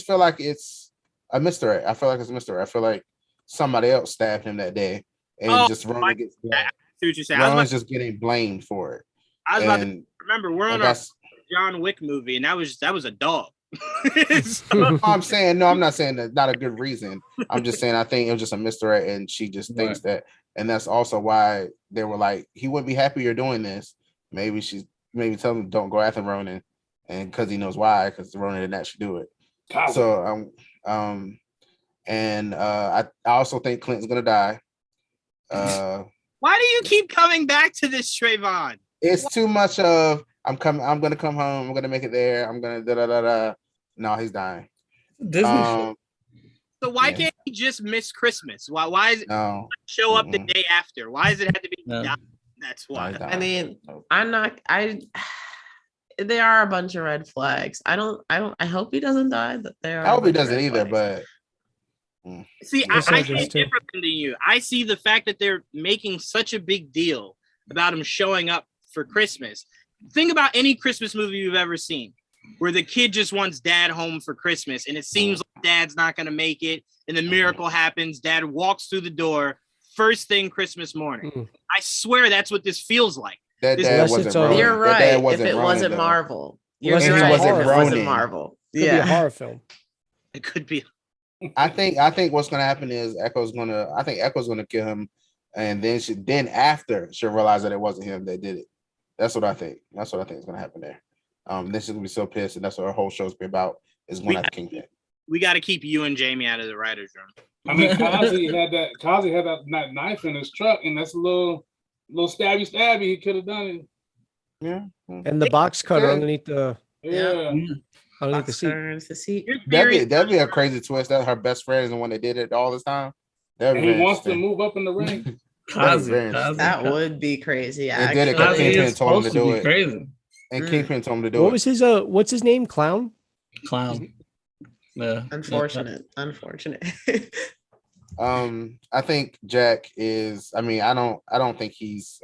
feel like it's a mystery. I feel like it's a mystery. I feel like somebody else stabbed him that day and just Ronan gets blamed. See what you're saying. Ron's just getting blamed for it. I was about to remember we're on our that's John Wick movie, and that was a dog. I'm saying no, I'm not saying that's not a good reason. I'm just saying I think it was just a misdirect, and she just thinks that, and that's also why they were like, he wouldn't be happy you're doing this. Maybe tell him don't go after Ronan, and because he knows why, because Ronan didn't actually do it. So I also think Clinton's gonna die. Why do you keep coming back to this, Trayvon? It's too much of I'm gonna come home, I'm gonna make it there, I'm gonna da. No, he's dying. Disney so why can't he just miss Christmas? Why is it show up the day after? Why does it have to be that's why. I mean, there are a bunch of red flags. I hope he doesn't die, but there are I hope he doesn't either, but see, I see it different than you. I see the fact that they're making such a big deal about him showing up for Christmas. Think about any Christmas movie you've ever seen where the kid just wants dad home for Christmas and it seems like dad's not going to make it and the miracle happens. Dad walks through the door first thing Christmas morning. I swear that's what this feels like. That dad wasn't Ronan. You're right. If it wasn't though. Marvel. You're right. It wasn't Marvel. Could be a horror film. It could be. I think what's gonna happen is Echo's gonna kill him, and then after she'll realize that it wasn't him that did it. That's what I think. That's what I think is gonna happen there. Then she's gonna be so pissed, and that's what her whole show's be about, is going after Kingpin. We got to keep you and Jamie out of the writer's room. I mean, Kazi had that knife in his truck, and that's a little stabby he could have done it. Yeah. And the box cutter underneath the underneath the seat. That'd be a crazy twist. That her best friend is the one that did it all this time. And he wants to move up in the ring. That would be crazy. They did it because Kingpin told him to do it. Crazy. And Kingpin told him to do it. What was his what's his name? Clown? Yeah. Unfortunate. I think Jack is, I mean, I don't think he's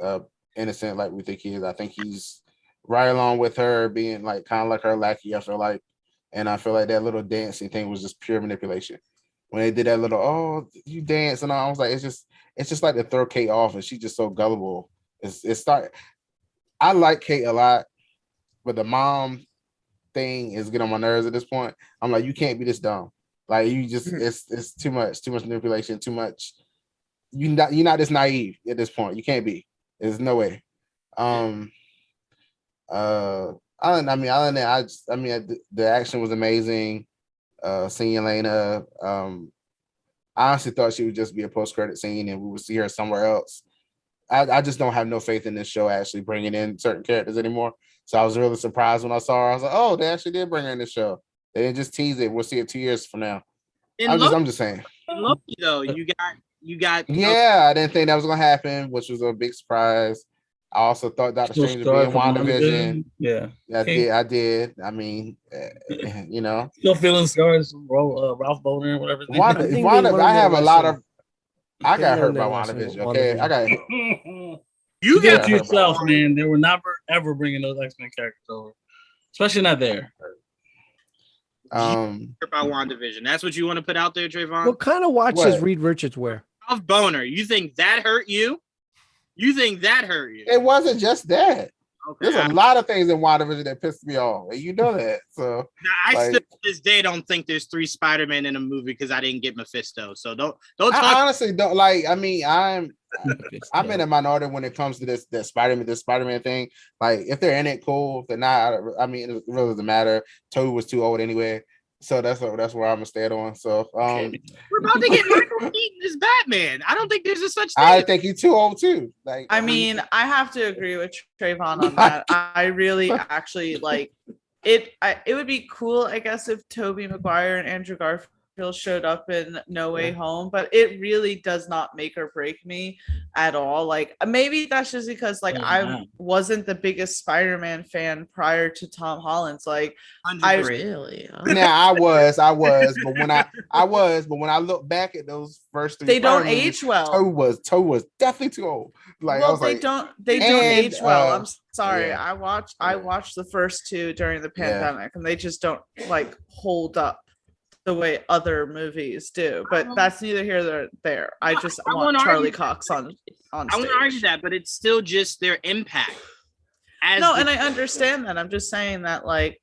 innocent like we think he is. I think he's right along with her being like kind of like her lackey, I feel like. And I feel like that little dancing thing was just pure manipulation. When they did that little, oh, you dance and all, I was like, it's just like to throw Kate off, and she's just so gullible. I like Kate a lot, but the mom thing is getting on my nerves at this point. I'm like, you can't be this dumb. Like you just, it's too much manipulation, too much. You're not this naive at this point. You can't be. There's no way. Other than that, the action was amazing. Seeing Elena, I honestly thought she would just be a post-credit scene and we would see her somewhere else. I just don't have no faith in this show actually bringing in certain characters anymore. So I was really surprised when I saw her. I was like, oh, they actually did bring her in the show. They didn't just tease it. We'll see it 2 years from now. I'm just saying. Loki, though, you got. Yeah, I didn't think that was gonna happen, which was a big surprise. I also thought Doctor Strange would be in WandaVision. Yeah, I did. I mean, you know, still feeling scars from Ralph Boner and whatever. I have a lot of. I got hurt by WandaVision. Okay, I got. You get to yourself, man. They were never ever bringing those X-Men characters over, especially not there. About WandaVision. That's what you want to put out there, Trayvon? What kind of watch does Reed Richards wear? Of boner. You think that hurt you? You think that hurt you? It wasn't just that. Okay. There's a lot of things in WandaVision that pissed me off, and you know that. So I still to this day don't think there's 3 Spider-Man in a movie because I didn't get Mephisto. So don't talk. I honestly don't like. I mean, I'm in a minority when it comes to this Spider-Man thing. Like, if they're in it, cool. If they're not, I mean, it really doesn't matter. Tobey was too old anyway. So that's where I'm gonna stay on. So we're about to get Michael Keaton as Batman. I don't think there's a such thing. I think he's too old too. Like, I mean, I have to agree with Trayvon on that. I really actually like it. It would be cool, I guess, if Tobey Maguire and Andrew Garfield showed up in No Way Home, but it really does not make or break me at all. Like, maybe that's just because I wasn't the biggest Spider-Man fan prior to Tom Holland's. Like, I really, I was, but when I look back at those first 3, they don't age well. Toe was definitely too old. Like, well, they don't age well. I'm sorry. Yeah. I watched the first 2 during the pandemic, and they just don't hold up the way other movies do, but that's neither here nor there. I want Charlie Cox on stage. I won't argue that, but it's still just their impact. And I understand that. I'm just saying that, like,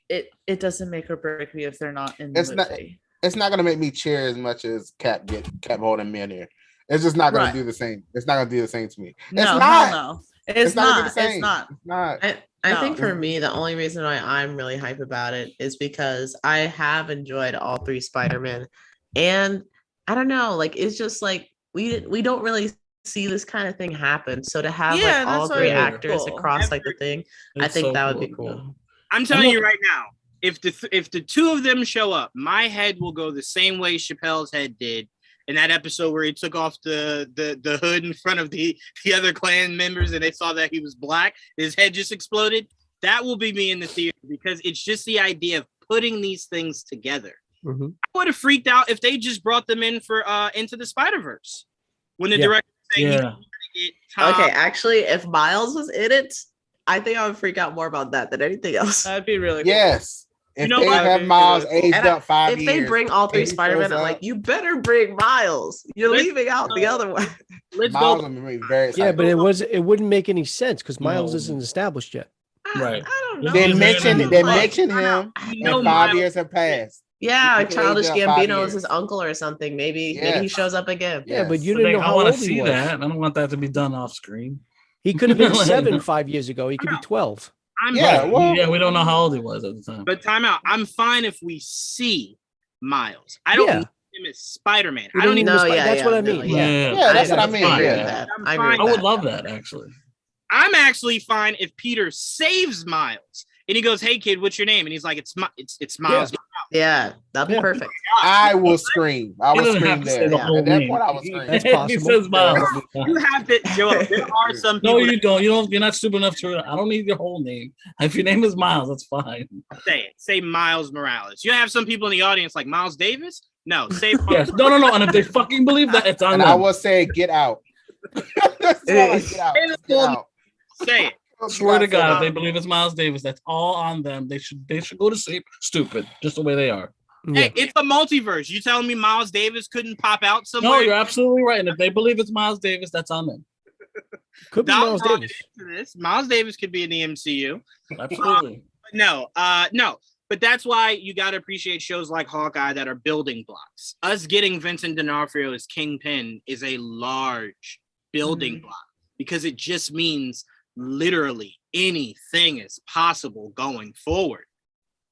it doesn't make or break me if they're not in the movie. It's not gonna make me cheer as much as Cap holding me in here. It's just not gonna do the same. It's not gonna do the same to me. No. It's not. It's not. I think for me, the only reason why I'm really hype about it is because I have enjoyed all 3 Spider-Man, and I don't know, like, it's just like we don't really see this kind of thing happen. So to have all 3 actors across the thing, I think that would be cool. I'm telling you right now, if the 2 of them show up, my head will go the same way Chappelle's head did in that episode where he took off the hood in front of the other Klan members and they saw that he was black. His head just exploded. That will be me in the theater because it's just the idea of putting these things together. Mm-hmm. I would have freaked out if they just brought them in for Into the Spider-Verse when the director said okay, actually, if Miles was in it, I think I would freak out more about that than anything else. That'd be really cool. Yes. If they have Miles aged up 5 years. If they bring all 3 Spider-Man, I'm like, you better bring Miles. You're leaving out the other one. Miles is very excited. But it wouldn't make any sense because Miles isn't established yet. Right. I don't know. They mentioned him and 5 years have passed. Yeah, Childish Gambino is his uncle or something. Maybe he shows up again. Yeah, but you didn't know how old he was. I don't want that to be done off screen. He could have been 7 5 years ago. He could be 12. We don't know how old he was at the time. But time out. I'm fine if we see Miles. I don't need him as Spider-Man. I don't even know. That's what I mean. That's what I mean. I would love that, actually. I'm actually fine if Peter saves Miles and he goes, "Hey kid, what's your name?" And he's like, "It's Miles." Yeah, that'd be perfect. I will scream. I will scream there. At that point, I will scream. That's possible. He says Miles. You have to, Joe. There are some people. No, you don't. You're not stupid enough to. I don't need your whole name. If your name is Miles, that's fine. Say it. Say Miles Morales. You have some people in the audience like Miles Davis. No, say Miles. Yes. No. And if they fucking believe that, it's on them. I will say, get out. Get out. Say it. I swear to God, if they believe it's Miles Davis, that's all on them. They should go to sleep stupid, just the way they are. Hey, it's a multiverse. You telling me Miles Davis couldn't pop out somewhere? No, you're absolutely right. And if they believe it's Miles Davis, that's on them. Could be Miles Davis. Miles Davis could be in the MCU. Absolutely. No. But that's why you got to appreciate shows like Hawkeye that are building blocks. Us getting Vincent D'Onofrio as Kingpin is a large building block because it just means literally anything is possible going forward.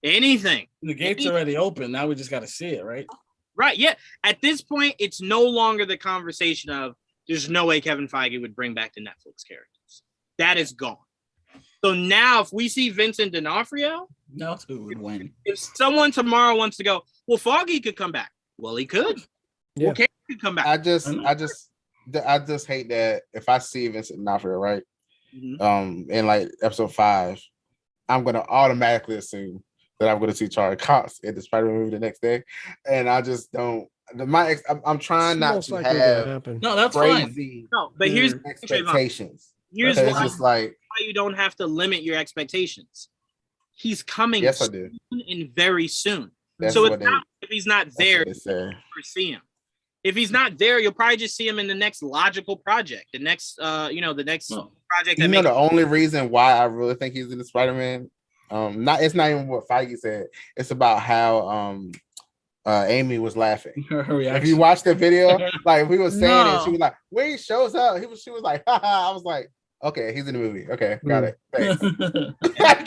Anything. The gate's already open. Now we just got to see it, right? Right. Yeah. At this point, it's no longer the conversation of there's no way Kevin Feige would bring back the Netflix characters. That is gone. So now if we see Vincent D'Onofrio, that's who would win. If someone tomorrow wants to go, well, Foggy could come back. Well, he could. Yeah. Well, Kate could come back. I just hate that if I see Vincent D'Onofrio, right? In like episode 5, I'm gonna automatically assume that I'm gonna see Charlie Cox in the Spider-Man movie the next day, and I just don't. I'm trying not to have that's crazy. fine. No, but here's expectations. Here's why, just like why you don't have to limit your expectations. He's coming Yes, I do. soon and very soon. That's So what it's they, not if he's not there, that's what they say. you'll never see him. If he's not there, you'll probably just see him in the next logical project, the next, the next project. You know, the only reason why I really think he's in the Spider-Man, it's not even what Feige said. It's about how Amy was laughing. Her reaction. If you watch the video, like we was saying it, she No. was like, when he shows up, she was like, haha. I was like, okay, he's in the movie. Okay, got it. Thanks.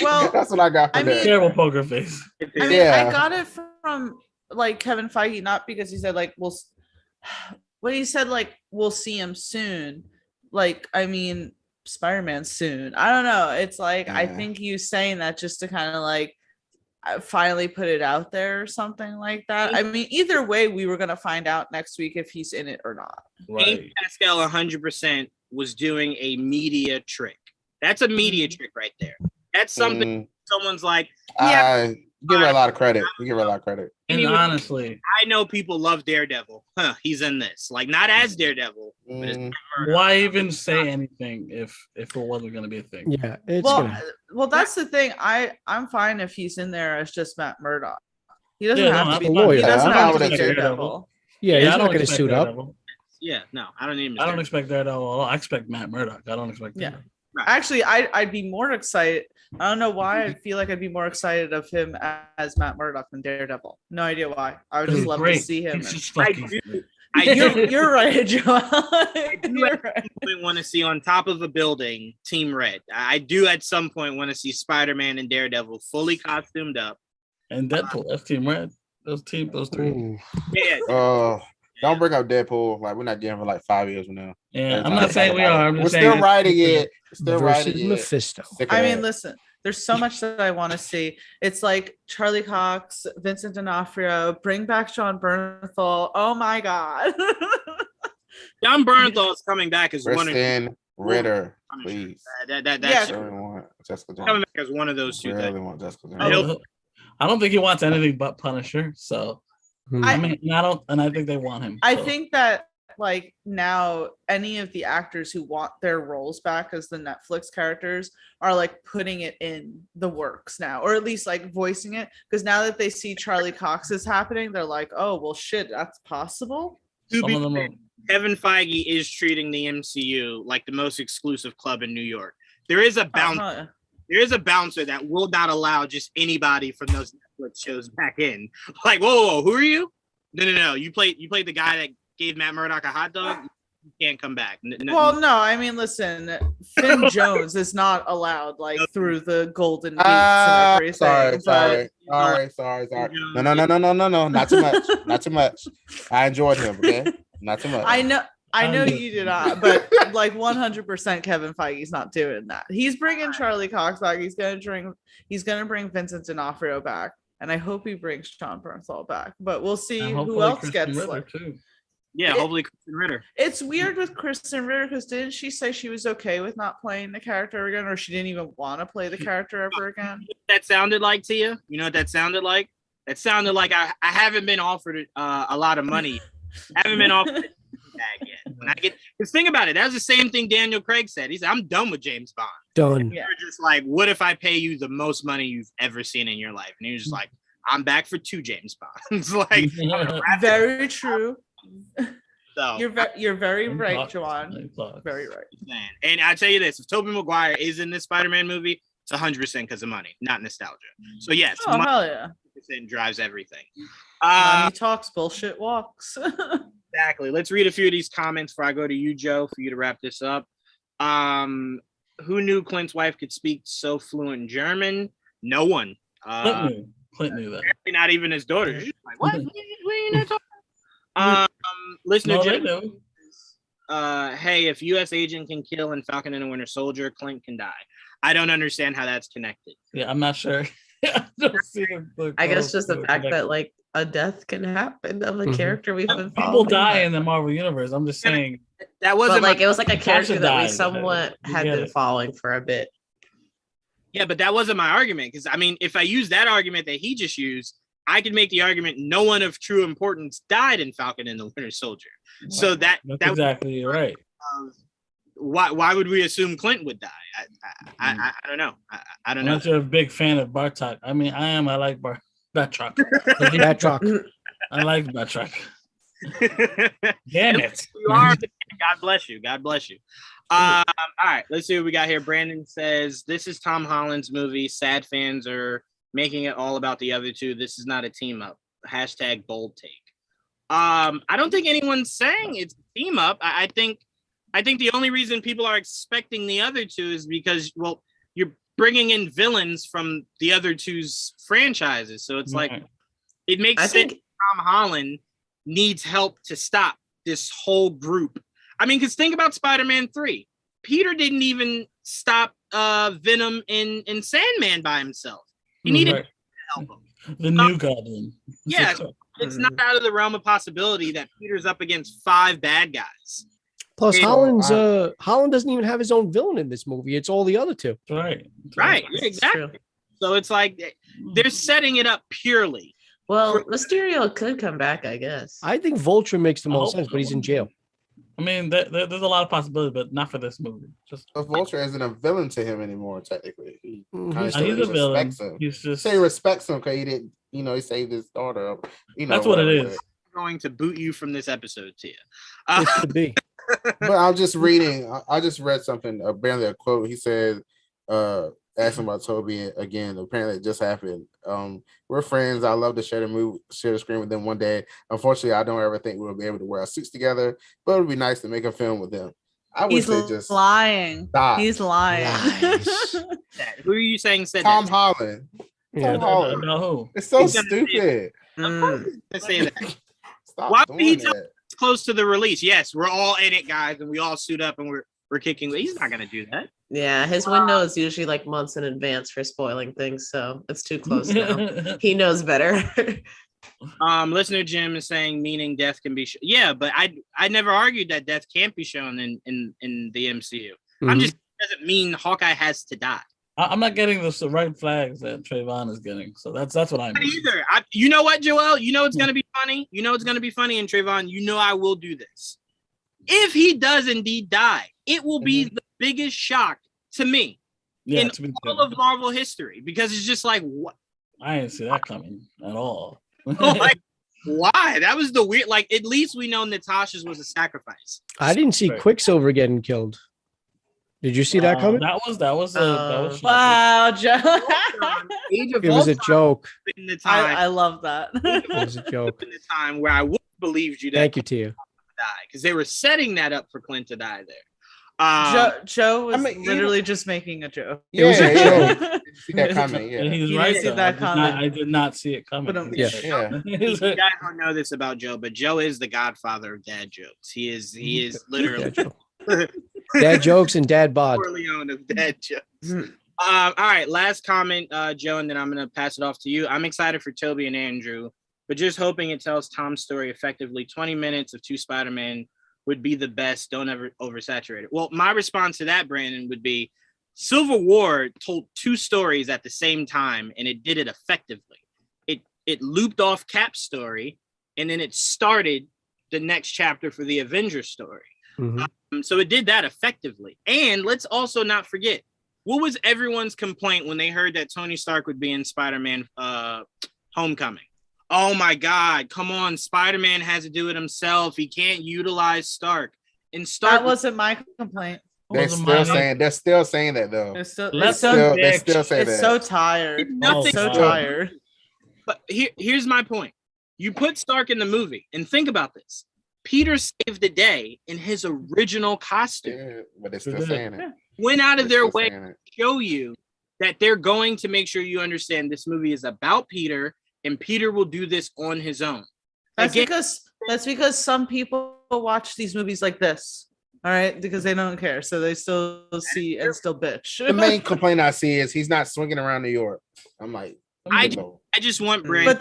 Well, That's what I got from I mean, that. Terrible poker face. I mean, Yeah. I got it from like Kevin Feige, not because he said like when he said like we'll see him soon. Like, I mean, Spider-Man soon. I don't know. It's like I think he was saying that just to kind of like finally put it out there or something like that. I mean, either way, we were gonna find out next week if he's in it or not. Amy Pascal 100% was doing a media trick. That's a media trick right there. That's something someone's like, yeah. Give her a lot of credit. You give her a lot of credit. And honestly, I know people love Daredevil. He's in this. Like, not as Daredevil. But it's why even say anything if it wasn't going to be a thing? Yeah, it's well, that's the thing. I'm fine if he's in there as just Matt Murdock. He doesn't Yeah, have to be. lawyer. He doesn't I'm have fine to be with Daredevil. Yeah, he's I not don't going to expect suit up. Daredevil. Yeah, no, I don't need him. I don't expect Daredevil. I expect Matt Murdock. I don't expect. Yeah. Daredevil. Actually, I'd be more excited. I don't know why. I feel like I'd be more excited of him as Matt Murdock than Daredevil. No idea why. I would just He's love great. to see him. He's just I fucking do, great. I do You're right, Joel. You're right. want to see on top of a building Team Red. I do at some point want to see Spider-Man and Daredevil fully costumed up. And Deadpool. That's Team Red. Those three. Ooh. Yeah, Don't bring up Deadpool. Like, we're not getting for like 5 years from now. Yeah, Every I'm time not saying we are. I'm We're just saying still it's- writing it. Still Versus writing it. Mephisto. Sick of I mean, that. listen, there's so much that I want to see. It's like Charlie Cox, Vincent D'Onofrio, bring back John Bernthal. Oh my God. John Bernthal is coming back as one of Kristen Ritter, Punisher. please. That's Yeah. I really want Jessica coming Jones. back as one of those two. Really Things. want Jessica I Jones. don't- I don't think he wants anything but Punisher. So I mean, and I think they want him. I so. think that like now any of the actors who want their roles back as the Netflix characters are like putting it in the works now, or at least like voicing it, because now that they see Charlie Cox is happening, they're like, oh well shit, that's possible. To Some be of them fair, are- Kevin Feige is treating the MCU like the most exclusive club in New York. There is a bouncer. Uh-huh. There is a bouncer that will not allow just anybody from those Netflix shows back in. Like, whoa, who are you? No. You played the guy that gave Matt Murdock a hot dog. You can't come back. Well, no, I mean, listen, Finn Jones is not allowed like through the golden gates and everything. Sorry. No. Not too much. Not too much. I enjoyed him. Okay, not too much. I know you did not, but like 100% Kevin Feige's not doing that. He's bringing Charlie Cox back. He's gonna bring Vincent D'Onofrio back, and I hope he brings John Bernthal back. But we'll see And who hopefully else Kristen gets Ritter, like. too. Yeah, hopefully Kristen Ritter. It's weird with Kristen Ritter because didn't she say she was okay with not playing the character again, or she didn't even want to play the character ever again? That sounded like to you? You know what that sounded like? That sounded like I haven't been offered a lot of money. I haven't been offered a bag yet. When I get, because think about it, that's the same thing Daniel Craig said. He said, "I'm done with James Bond." Done. Yeah. You're just like, what if I pay you the most money you've ever seen in your life? And you're just like, I'm back for 2 James Bonds. Like, Very true. so You're very right, Joanne. Very right. and I tell you this: if Tobey Maguire is in this Spider-Man movie, it's 100% because of money, not nostalgia. So yes, Oh hell yeah! money drives everything. Money talks, bullshit walks. Exactly. Let's read a few of these comments before I go to you, Joe, for you to wrap this up. Who knew Clint's wife could speak so fluent German? No one. Clint knew that. Not even his daughter. She's like, what? What are you not talking? Listener, No, Jim, they knew. hey, if U.S. agent can kill in Falcon and the Winter Soldier, Clint can die. I don't understand how that's connected. Yeah, I'm not sure. I don't see I guess just the fact connection. that like a death can happen of a Mhm. character we've been People following. die in the Marvel universe. I'm just saying. That wasn't But like my, it was like a character that died. we somewhat You had get been it. following for a bit. yeah, but that wasn't my argument. Because I mean, if I use that argument that he just used, I could make the argument no one of true importance died in Falcon and the Winter Soldier. So That's that exactly right. why would we assume Clint would die? I don't know. I don't know. Unless you're a big fan of Bartok. I mean, I am. I like Batroc. Batroc. I like Batroc. Damn it! You are. God bless you. God bless you. All right, let's see what we got here. Brandon says this is Tom Holland's movie. Sad fans are making it all about the other two. This is not a team up. Hashtag bold take. I don't think anyone's saying it's a team up. I think the only reason people are expecting the other two is because, well, you're bringing in villains from the other two's franchises. So it's like, it makes sense. Tom Holland needs help to stop this whole group. I mean, because think about Spider-Man 3. Peter didn't even stop Venom and Sandman by himself. He needed help him. The new Goblin. Yeah, it's not out of the realm of possibility that Peter's up against 5 bad guys. Plus, Holland doesn't even have his own villain in this movie. It's all the other two. Right. Right. Exactly. So it's like they're setting it up purely. Well, Mysterio could come back, I guess. I think Vulture makes the most sense, but he's in jail. I mean, there's a lot of possibilities, but not for this movie. Just Vulture isn't a villain to him anymore. Technically, he's a villain. He's just he respects him because he didn't. He saved his daughter. That's what it is. I'm going to boot you from this episode, Tia. It could be. But I'm just reading. I just read something. Apparently, a quote. He said, asking about Toby again. Apparently, it just happened. We're friends. I love to share the screen with them one day. Unfortunately, I don't ever think we'll be able to wear our suits together. But it would be nice to make a film with them. I wish they just lying. Stop. He's lying. Who are you saying said Tom that? Holland. Yeah. Tom Holland. No. It's so stupid. Say that. Stop Why would he doing tell that. us close to the release? Yes, we're all in it, guys, and we all suit up and we're kicking. He's not gonna do that. Yeah, his window is usually like months in advance for spoiling things, so it's too close now. He knows better. Listener Jim is saying meaning death can be yeah, but I never argued that death can't be shown in the MCU. I'm just doesn't mean Hawkeye has to die. I'm not getting the right flags that Trayvon is getting, so that's what I mean. Not either. You know what, Joel? You know it's gonna be funny. You know it's gonna be funny, and Trayvon, you know I will do this. If he does indeed die, it will be the biggest shock to me in all of Marvel history, because it's just like, what? I didn't see that coming at all. Like, why? That was the weird. Like, at least we know Natasha's was a sacrifice. I didn't see Quicksilver getting killed. Did you see that coming? That was wow, Joe. It was a joke. I love that. It was a joke. In the time where I would have believed you. Thank you, Tia. Because they were setting that up for Clint to die there. Joe was literally just making a joke. It was a joke. See that comment? Yeah, he's He right. didn't see that comment. I did not see it coming. yeah. You guys don't know this about Joe, but Joe is the godfather of dad jokes. He is literally dad jokes and dad bod. Corleone of dad jokes. All right, last comment, Joe, and then I'm gonna pass it off to you. I'm excited for Toby and Andrew, but just hoping it tells Tom's story effectively. 20 minutes of 2 Spider-Man would be the best. Don't ever oversaturate it. Well, my response to that, Brandon, would be Civil War told 2 stories at the same time, and it did it effectively. It looped off Cap's story, and then it started the next chapter for the Avengers story. So it did that effectively. And let's also not forget, what was everyone's complaint when they heard that Tony Stark would be in Spider-Man Homecoming? Oh my God, come on. Spider-Man has to do it himself. He can't utilize Stark. And Stark That wasn't my complaint. They're still saying that though. They're still saying it's that. so tired. Nothing So tired. But here's my point. You put Stark in the movie, and think about this. Peter saved the day in his original costume. Yeah, but they're still saying it. Went out of They're their still way saying to it. show you that they're going to make sure you understand this movie is about Peter, and Peter will do this on his own. That's because some people watch these movies like this. All right, because they don't care, so they still see and still bitch. The main complaint I see is he's not swinging around New York. I'm like, I just want Brandon.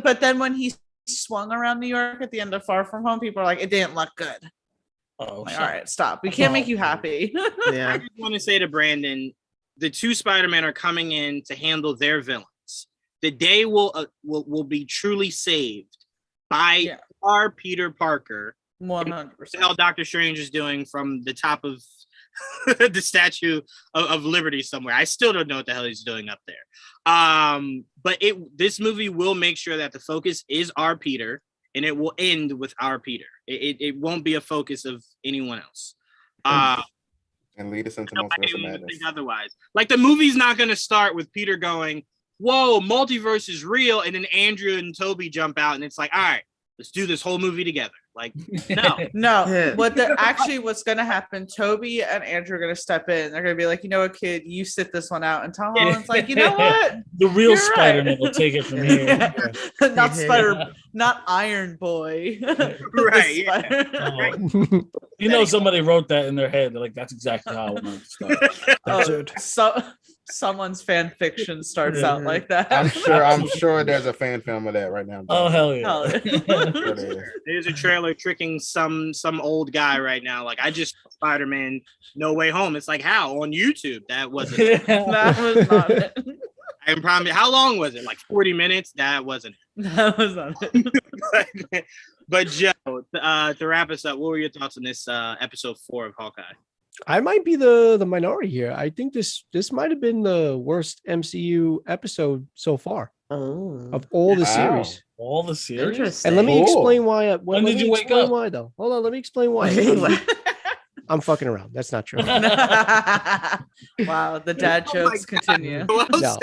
But then when he swung around New York at the end of Far From Home, people are like, it didn't look good. All right, stop. We can't make you happy. I just want to say to Brandon, the 2 Spider-Men are coming in to handle their villains. The day will be truly saved by our Peter Parker. 100%. What the hell Doctor Strange is doing from the top of the Statue of Liberty somewhere. I still don't know what the hell he's doing up there. But this movie will make sure that the focus is our Peter, and it will end with our Peter. It won't be a focus of anyone else. And lead us into multiverse of madness. Otherwise, like the movie's not going to start with Peter going, "Whoa, multiverse is real," and then Andrew and Toby jump out, and it's like, "All right, let's do this whole movie together." Like, no. What's going to happen? Toby and Andrew are going to step in. They're going to be like, "You know what, kid? You sit this one out." And Tom Holland's like, "You know what? The real Spider-Man will take it from here." Not Iron Boy. Right. You know, somebody wrote that in their head. They're like, "That's exactly how I want to start." Someone's fan fiction starts out like that. I'm sure there's a fan film of that right now. Oh hell yeah! There's a trailer tricking some old guy right now. Like, I just Spider-Man No Way Home. It's like, how on YouTube? That wasn't. That was not it. I promise. How long was it? Like 40 minutes? That wasn't. That was not it. But Joe, to wrap us up, what were your thoughts on this episode 4 of Hawkeye? I might be the minority here. I think this might have been the worst MCU episode so far of all the series. All the series. And let me explain why. When did you wake up? Why though? Hold on. Let me explain why. I'm fucking around. That's not true. Wow, the dad jokes continue. No.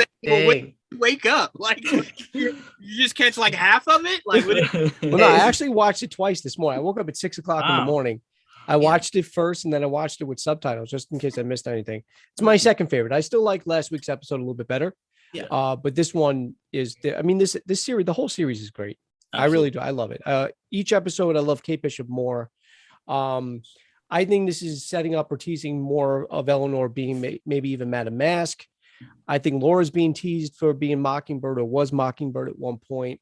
Wake up! Like you just catch like half of it. Like, well, no, I actually watched it twice this morning. I woke up at 6 o'clock in the morning. I watched it first, and then I watched it with subtitles just in case I missed anything. It's my second favorite. I still like last week's episode a little bit better. Yeah. But this one is. This series, the whole series is great. Absolutely. I really do. I love it. Each episode, I love Kate Bishop more. I think this is setting up or teasing more of Eleanor being maybe even Madame Mask. I think Laura's being teased for being Mockingbird or was Mockingbird at one point.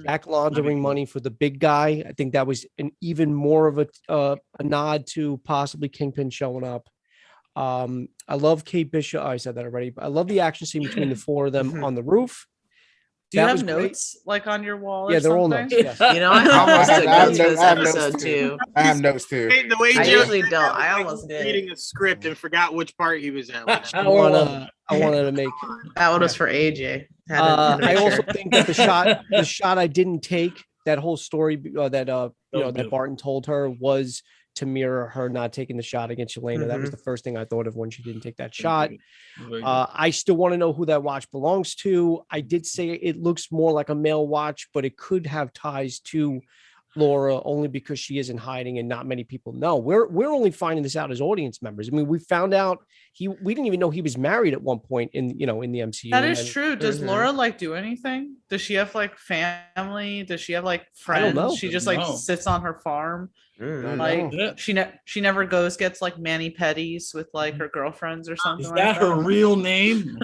Jack laundering money for the big guy. I think that was an even more of a nod to possibly Kingpin showing up. I love Kate Bishop. I said that already. But I love the action scene between the four of them on the roof. Do you have notes like on your wall? Yeah, they're all notes. Yes. You know, I almost took notes for this episode too. I have notes too. The way I Joe usually don't. I almost did. Reading a script and forgot which part he was at. Like, I wanted to make that one was for AJ. I also think that the shot I didn't take, that whole story that Barton told her was to mirror her not taking the shot against Yelena. That was the first thing I thought of when she didn't take that shot. I still want to know who that watch belongs to. I did say it looks more like a male watch, but it could have ties to Laura only because she is in hiding and not many people know. We're only finding this out as audience members. I mean, we found out we didn't even know he was married at one point in the MCU. That is true. Does Laura do anything? Does she have family? Does she have friends? I don't know. She just sits on her farm. She never gets mani pedis with her girlfriends or something. Is that her real name?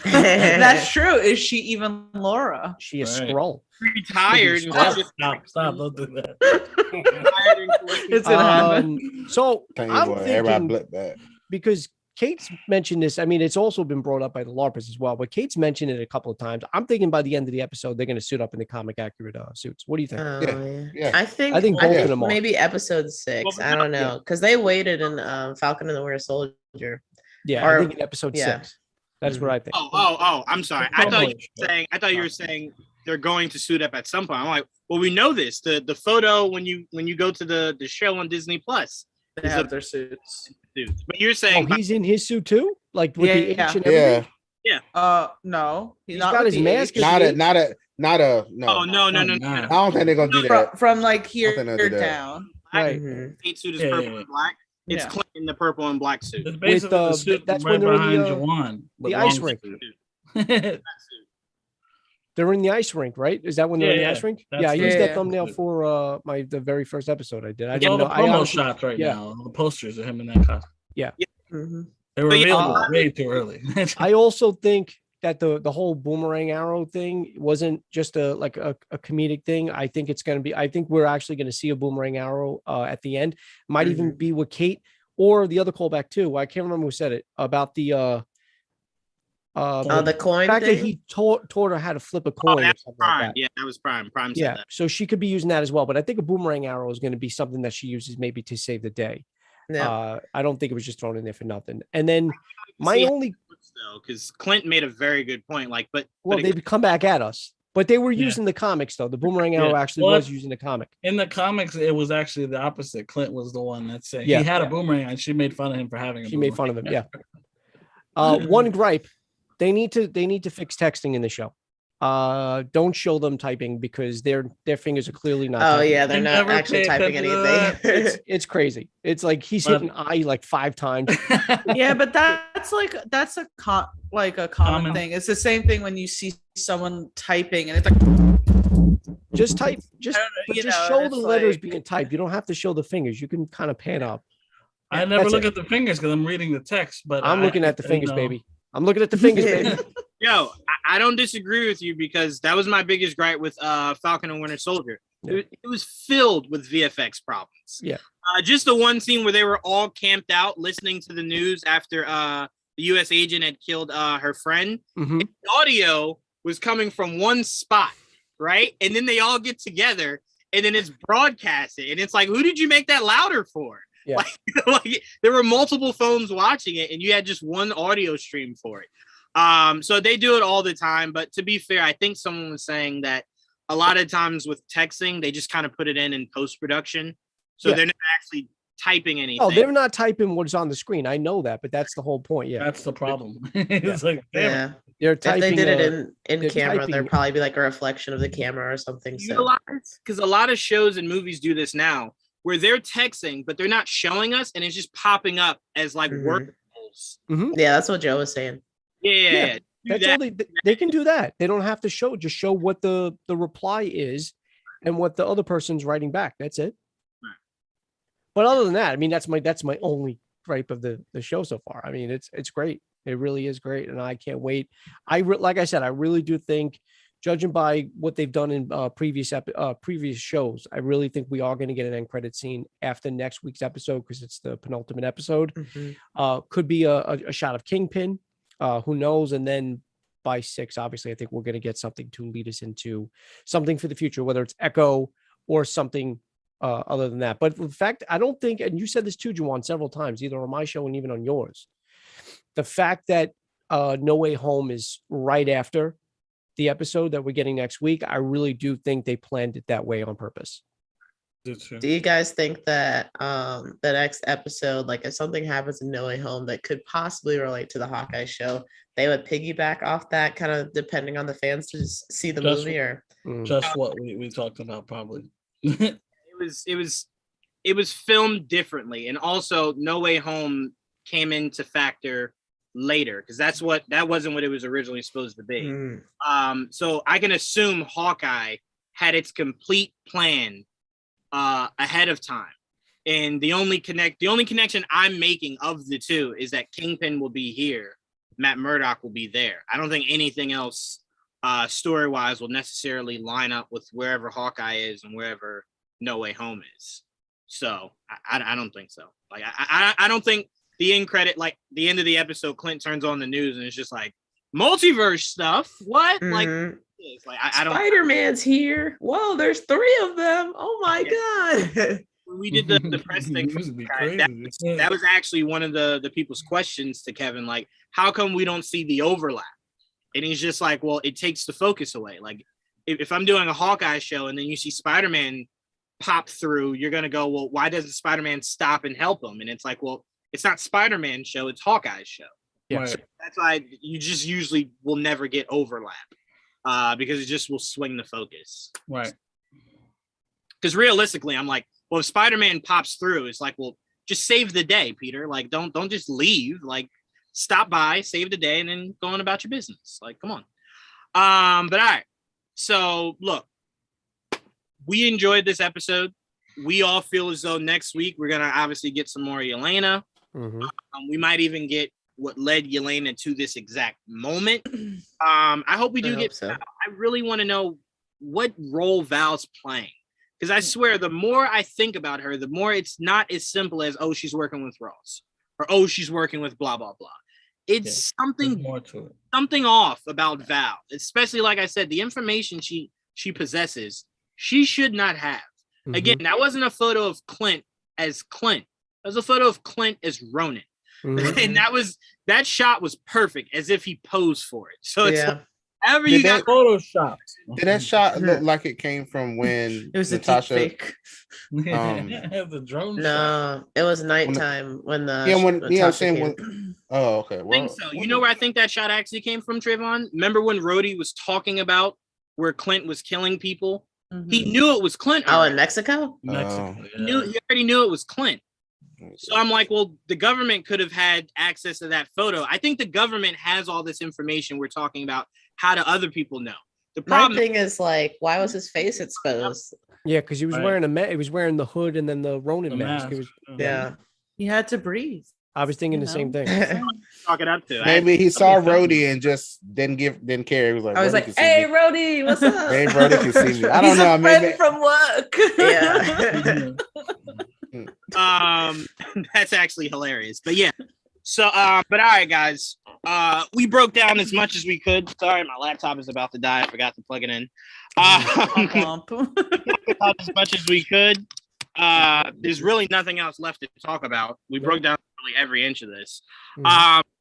That's true. Is she even Laura? She is Skrull. Retired. Stop! Don't do that. It's gonna happen. So I'm thinking that because Kate's mentioned this. I mean, it's also been brought up by the LARPers as well, but Kate's mentioned it a couple of times. I'm thinking by the end of the episode, they're going to suit up in the comic accurate suits. What do you think? Yeah. I think both of them maybe episode 6. I don't know because they waited in Falcon and the Winter Soldier. Yeah, I think in episode 6. That's what I think. Oh! I'm sorry. I thought you were saying they're going to suit up at some point. I'm like, well, we know this. The photo when you go to the show on Disney Plus, they have their suits. But you're saying he's in his suit too, with the H and everything? Yeah. No, he's got his mask. Not a no. Oh no. I don't think they're gonna do that. From here down. Right. Kate suit is purple and black. It's Clinton, the purple and black suit. It's basically the suit that's when they're in the ice rink. They're in the ice rink, right? Is that when they're in the ice rink? I used that thumbnail for the very first episode I did. I didn't know. The promo shots right now. The posters of him in that costume. Yeah. They were revealed way too early. I also think that the whole boomerang arrow thing wasn't just a comedic thing. I think it's going to be. I think we're actually going to see a boomerang arrow at the end. Might even be with Kate or the other callback too. I can't remember who said it about the coin. The fact that he taught her how to flip a coin. That's Prime. Like that. Yeah, that was Prime. Prime said that. So she could be using that as well. But I think a boomerang arrow is going to be something that she uses maybe to save the day. Yeah. I don't think it was just thrown in there for nothing. And then because Clint made a very good point. Like, but they come back at us. But they were using the comics, though. The Boomerang Arrow actually was using the comic. In the comics, it was actually the opposite. Clint was the one that said he had a boomerang, and she made fun of him for having a boomerang. She made fun of him, yeah. One gripe, they need to fix texting in the show. Don't show them typing because their fingers are clearly not typing. Yeah, they're not actually typing anything. It's crazy. It's like he's hitting I like 5 times. Yeah, but that's a common thing. It's the same thing when you see someone typing and it's like just type, just show the letters being typed. You don't have to show the fingers. You can kind of pan up. I never look at the fingers because I'm reading the text, but I'm looking at the fingers, baby. I'm looking at the fingers, baby. Yo, I don't disagree with you because that was my biggest gripe with Falcon and Winter Soldier. Yeah. It was filled with VFX problems. Yeah. Just the one scene where they were all camped out listening to the news after the U.S. agent had killed her friend. Mm-hmm. The audio was coming from one spot, right? And then they all get together and then it's broadcasted. And it's like, who did you make that louder for? Yeah. Like there were multiple phones watching it and you had just one audio stream for it. So they do it all the time. But to be fair, I think someone was saying that a lot of times with texting, they just kind of put it in post-production. So they're not actually typing anything. Oh, they're not typing what's on the screen. I know that, but that's the whole point. Yeah. That's the problem. It's like, damn. They're typing. If they did it in camera, there'd probably be like a reflection of the camera or something. Because a lot of shows and movies do this now, where they're texting, but they're not showing us, and it's just popping up as like word bubbles. Mm-hmm. Yeah, that's what Joe was saying. Yeah. That's all they can do that. They don't have to just show what the reply is and what the other person's writing back. That's it. Right. But other than that, I mean, that's my only gripe of the show so far. I mean, it's great. It really is great. And I can't wait. Like I said, I really do think, judging by what they've done in previous shows, I really think we are going to get an end credit scene after next week's episode because it's the penultimate episode. Mm-hmm. Could be a shot of Kingpin. Who knows? And then by 6, obviously, I think we're going to get something to lead us into something for the future, whether it's Echo or something other than that. But in fact, I don't think, and you said this too, Juwan, several times, either on my show and even on yours, the fact that No Way Home is right after the episode that we're getting next week, I really do think they planned it that way on purpose. Do you guys think that the next episode, like if something happens in No Way Home that could possibly relate to the Hawkeye show, they would piggyback off that, kind of depending on the fans to see the movie, or just what we talked about? Probably. It was filmed differently, and also No Way Home came into factor later because that wasn't what it was originally supposed to be. So I can assume Hawkeye had its complete plan ahead of time, and the only connection I'm making of the two is that Kingpin will be here, Matt Murdock will be there. I don't think anything else story wise will necessarily line up with wherever Hawkeye is and wherever No Way Home is. So I don't think so. Like I don't think the end credit, like the end of the episode, Clint turns on the news and it's just like multiverse stuff. What? Like I don't. Spider-Man's here. Whoa, there's 3 of them. Oh my god. When we did the press thing, that was actually one of the people's questions to Kevin. Like, how come we don't see the overlap? And he's just like, well, it takes the focus away. Like, if I'm doing a Hawkeye show and then you see Spider-Man pop through, you're gonna go, well, why doesn't Spider-Man stop and help him? And it's like, well, it's not Spider-Man's show, it's Hawkeye's show. Yeah. Right. So that's why you just usually will never get overlap. Because it just will swing the focus. Right. Because realistically, I'm like, well, if Spider-Man pops through, it's like, well, just save the day, Peter. Like, don't just leave. Like, stop by, save the day, and then go on about your business. Like, come on. But all right. So look, we enjoyed this episode. We all feel as though next week we're gonna obviously get some more Yelena. Mm-hmm. We might even get what led Yelena to this exact moment. I hope we do get. So. I really want to know what role Val's playing, because I swear the more I think about her, the more it's not as simple as, oh, she's working with Ross, or oh, she's working with blah blah blah. It's something more to it. Something off about Val, especially like I said, the information she possesses, she should not have. Mm-hmm. Again, that wasn't a photo of Clint as Clint. That was a photo of Clint as Ronan. Mhm. And that shot was perfect, as if he posed for it. So it's like, however Did you got Photoshop. Did that shot look like it came from when It was a Natasha? deep fake. The drone shot. No, it was nighttime when the Yeah, when Natasha saying came. when. Oh, okay. I Well, think so. You know where I think that shot actually came from, Trayvon? Remember when Rhodey was talking about where Clint was killing people? He knew it was Clint. Oh, in already. Mexico? Mexico. He already knew it was Clint. So I'm like, well, the government could have had access to that photo. I think the government has all this information we're talking about. How do other people know? The My problem thing is like, why was his face exposed? Yeah, because he was Right. wearing he was wearing the hood and then the Ronin The mask. mask. It was, Yeah. He had to breathe. I was thinking You the same know? thing. chalk it up to. maybe he saw Okay. Rhodey and just didn't care. He was like, I was "Rhodey like, can see "Hey, me. Rhodey, what's up?" Maybe Rhodey can see me. I don't He's know. a friend Maybe from work. Yeah. That's actually hilarious. But yeah. So but all right, guys. We broke down as much as we could. Sorry, my laptop is about to die. I forgot to plug it in. About as much as we could. There's really nothing else left to talk about. We broke down really every inch of this.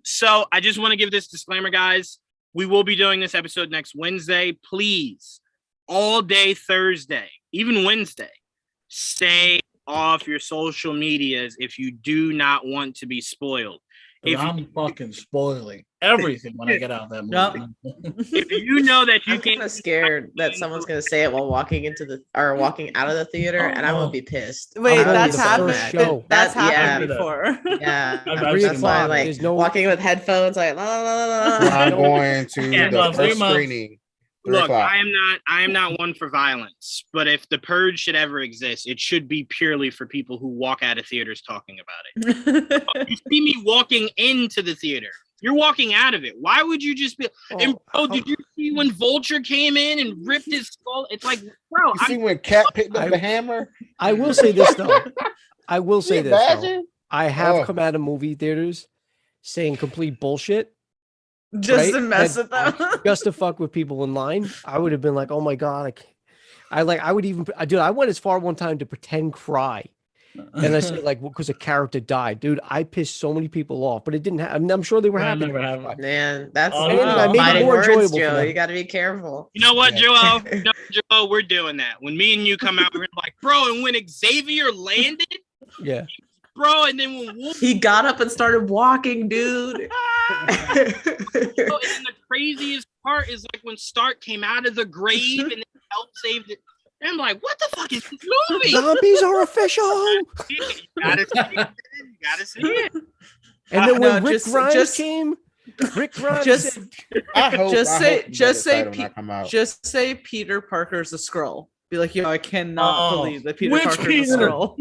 So I just want to give this disclaimer, guys. We will be doing this episode next Wednesday. Please, all day Thursday, even Wednesday, stay off your social medias if you do not want to be spoiled. If I'm fucking spoiling everything when I get out of that movie. if you know that you I'm can't kind of scared that someone's gonna say it while walking walking out of the theater, and I would be pissed. Wait, I'm going that's to the happened. first show. That's That- happened yeah. before. Yeah, I've Three seen that's that. why o'clock. I'm like There's no walking with headphones, like la la la la. I'm la. going to Yeah, the 3 first months. screening. 3 look. o'clock. I am not one for violence, but if the purge should ever exist, it should be purely for people who walk out of theaters talking about it. You see me walking into the theater. You're walking out of it. Why would you just be? And bro, did you see when Vulture came in and ripped his skull? It's like, bro, You see when Cat picked up the hammer? I will say this though. I will Can say you this though. imagine? I have Oh. come out of movie theaters saying complete bullshit Just Right? to mess That- with them. just to fuck with people in line. I would have been like, oh my god, I can't. I would even, dude. I went as far one time to pretend cry, and I said like, because a character died, dude. I pissed so many people off, but it didn't happen. I'm sure they were That happy. never happened. Man, that's Oh, no. I made it fighting more words, enjoyable for Joe. them. You got to be careful. you know what, Yeah. Joel? You know, Joel, we're doing that. When me and you come out, we're gonna be like, bro, and when Xavier landed, Yeah. bro, and then when Wolf, He got up and started walking, dude. and then the craziest part is like when Stark came out of the grave and then helped save it. And I'm like, what the fuck is this movie? Zombies are official. You gotta see it. You gotta see it. And then when No, Rick Grimes came, Rick Grimes just- said, I hope. Just I say- hope just that say title not come out. Just say Peter Parker's a Skrull. Be like, yo, I cannot Oh, believe that Peter which Parker's Peter? a Skrull.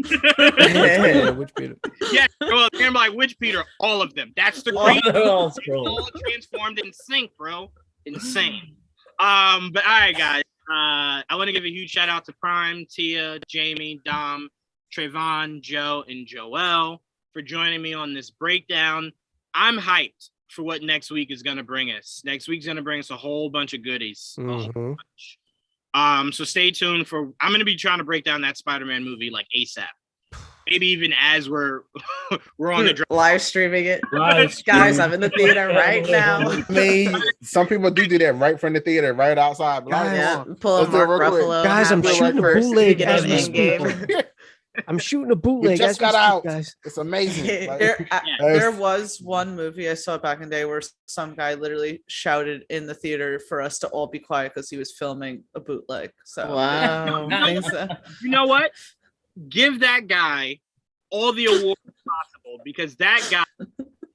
yeah, which Peter? Yeah, well, I'm like, which Peter? All of them. That's the Oh, great. they're all They scrolls. all transformed in sync, bro. Insane. But all right, guys. I want to give a huge shout out to Prime, Tia, Jamie, Dom, Trayvon, Joe, and Joel for joining me on this breakdown. I'm hyped for what next week is going to bring us. Next week's going to bring us a whole bunch of goodies. A whole Mhm. bunch. So stay tuned for. I'm going to be trying to break down that Spider-Man movie like ASAP. Maybe even as we're on the drive. Live streaming it. Live Guys, stream. I'm in the theater right now. I mean, some people do that right from the theater, right outside. Like, Yeah, oh, pull a let's do it Mark real quick. Ruffalo. Guys, have, I'm like, shooting a first bootleg beginning as of we Endgame. speak. I'm shooting a bootleg. just as we got speak, out. guys. It's amazing. Like, There was one movie I saw back in the day where some guy literally shouted in the theater for us to all be quiet because he was filming a bootleg. So Wow. Thanks, You know what? Give that guy all the awards possible because that guy is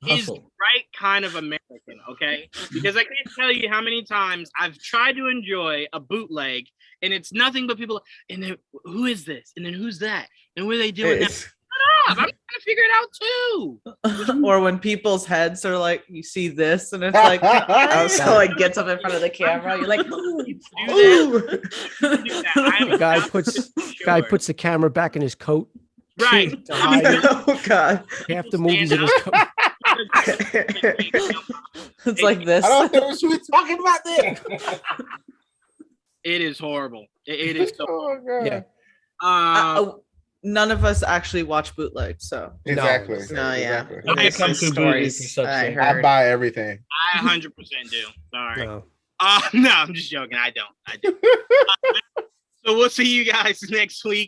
the Hustle. right kind of American, okay? Because I can't tell you how many times I've tried to enjoy a bootleg and it's nothing but people, and then who is this? And then who's that? And what are they doing now? Shut up! I'm trying to figure it out too. or when people's heads are like, you see this, and it's like, Oh, so like gets up in front of the camera. You're like, ooh, Do ooh. that. Do that. I am Guy not puts sure. the camera back in his coat. right. To hide it. Oh god. Half the movies in his coat. it's like this. I don't know what you were talking about there. It is horrible. It is so. Oh, God. Yeah. none of us actually watch bootleg, so Exactly. No, yeah. Exactly. They come Racist to stories booties for such I things. I heard. buy everything. I 100% do. Sorry. No. No, I'm just joking. I don't. So we'll see you guys next week.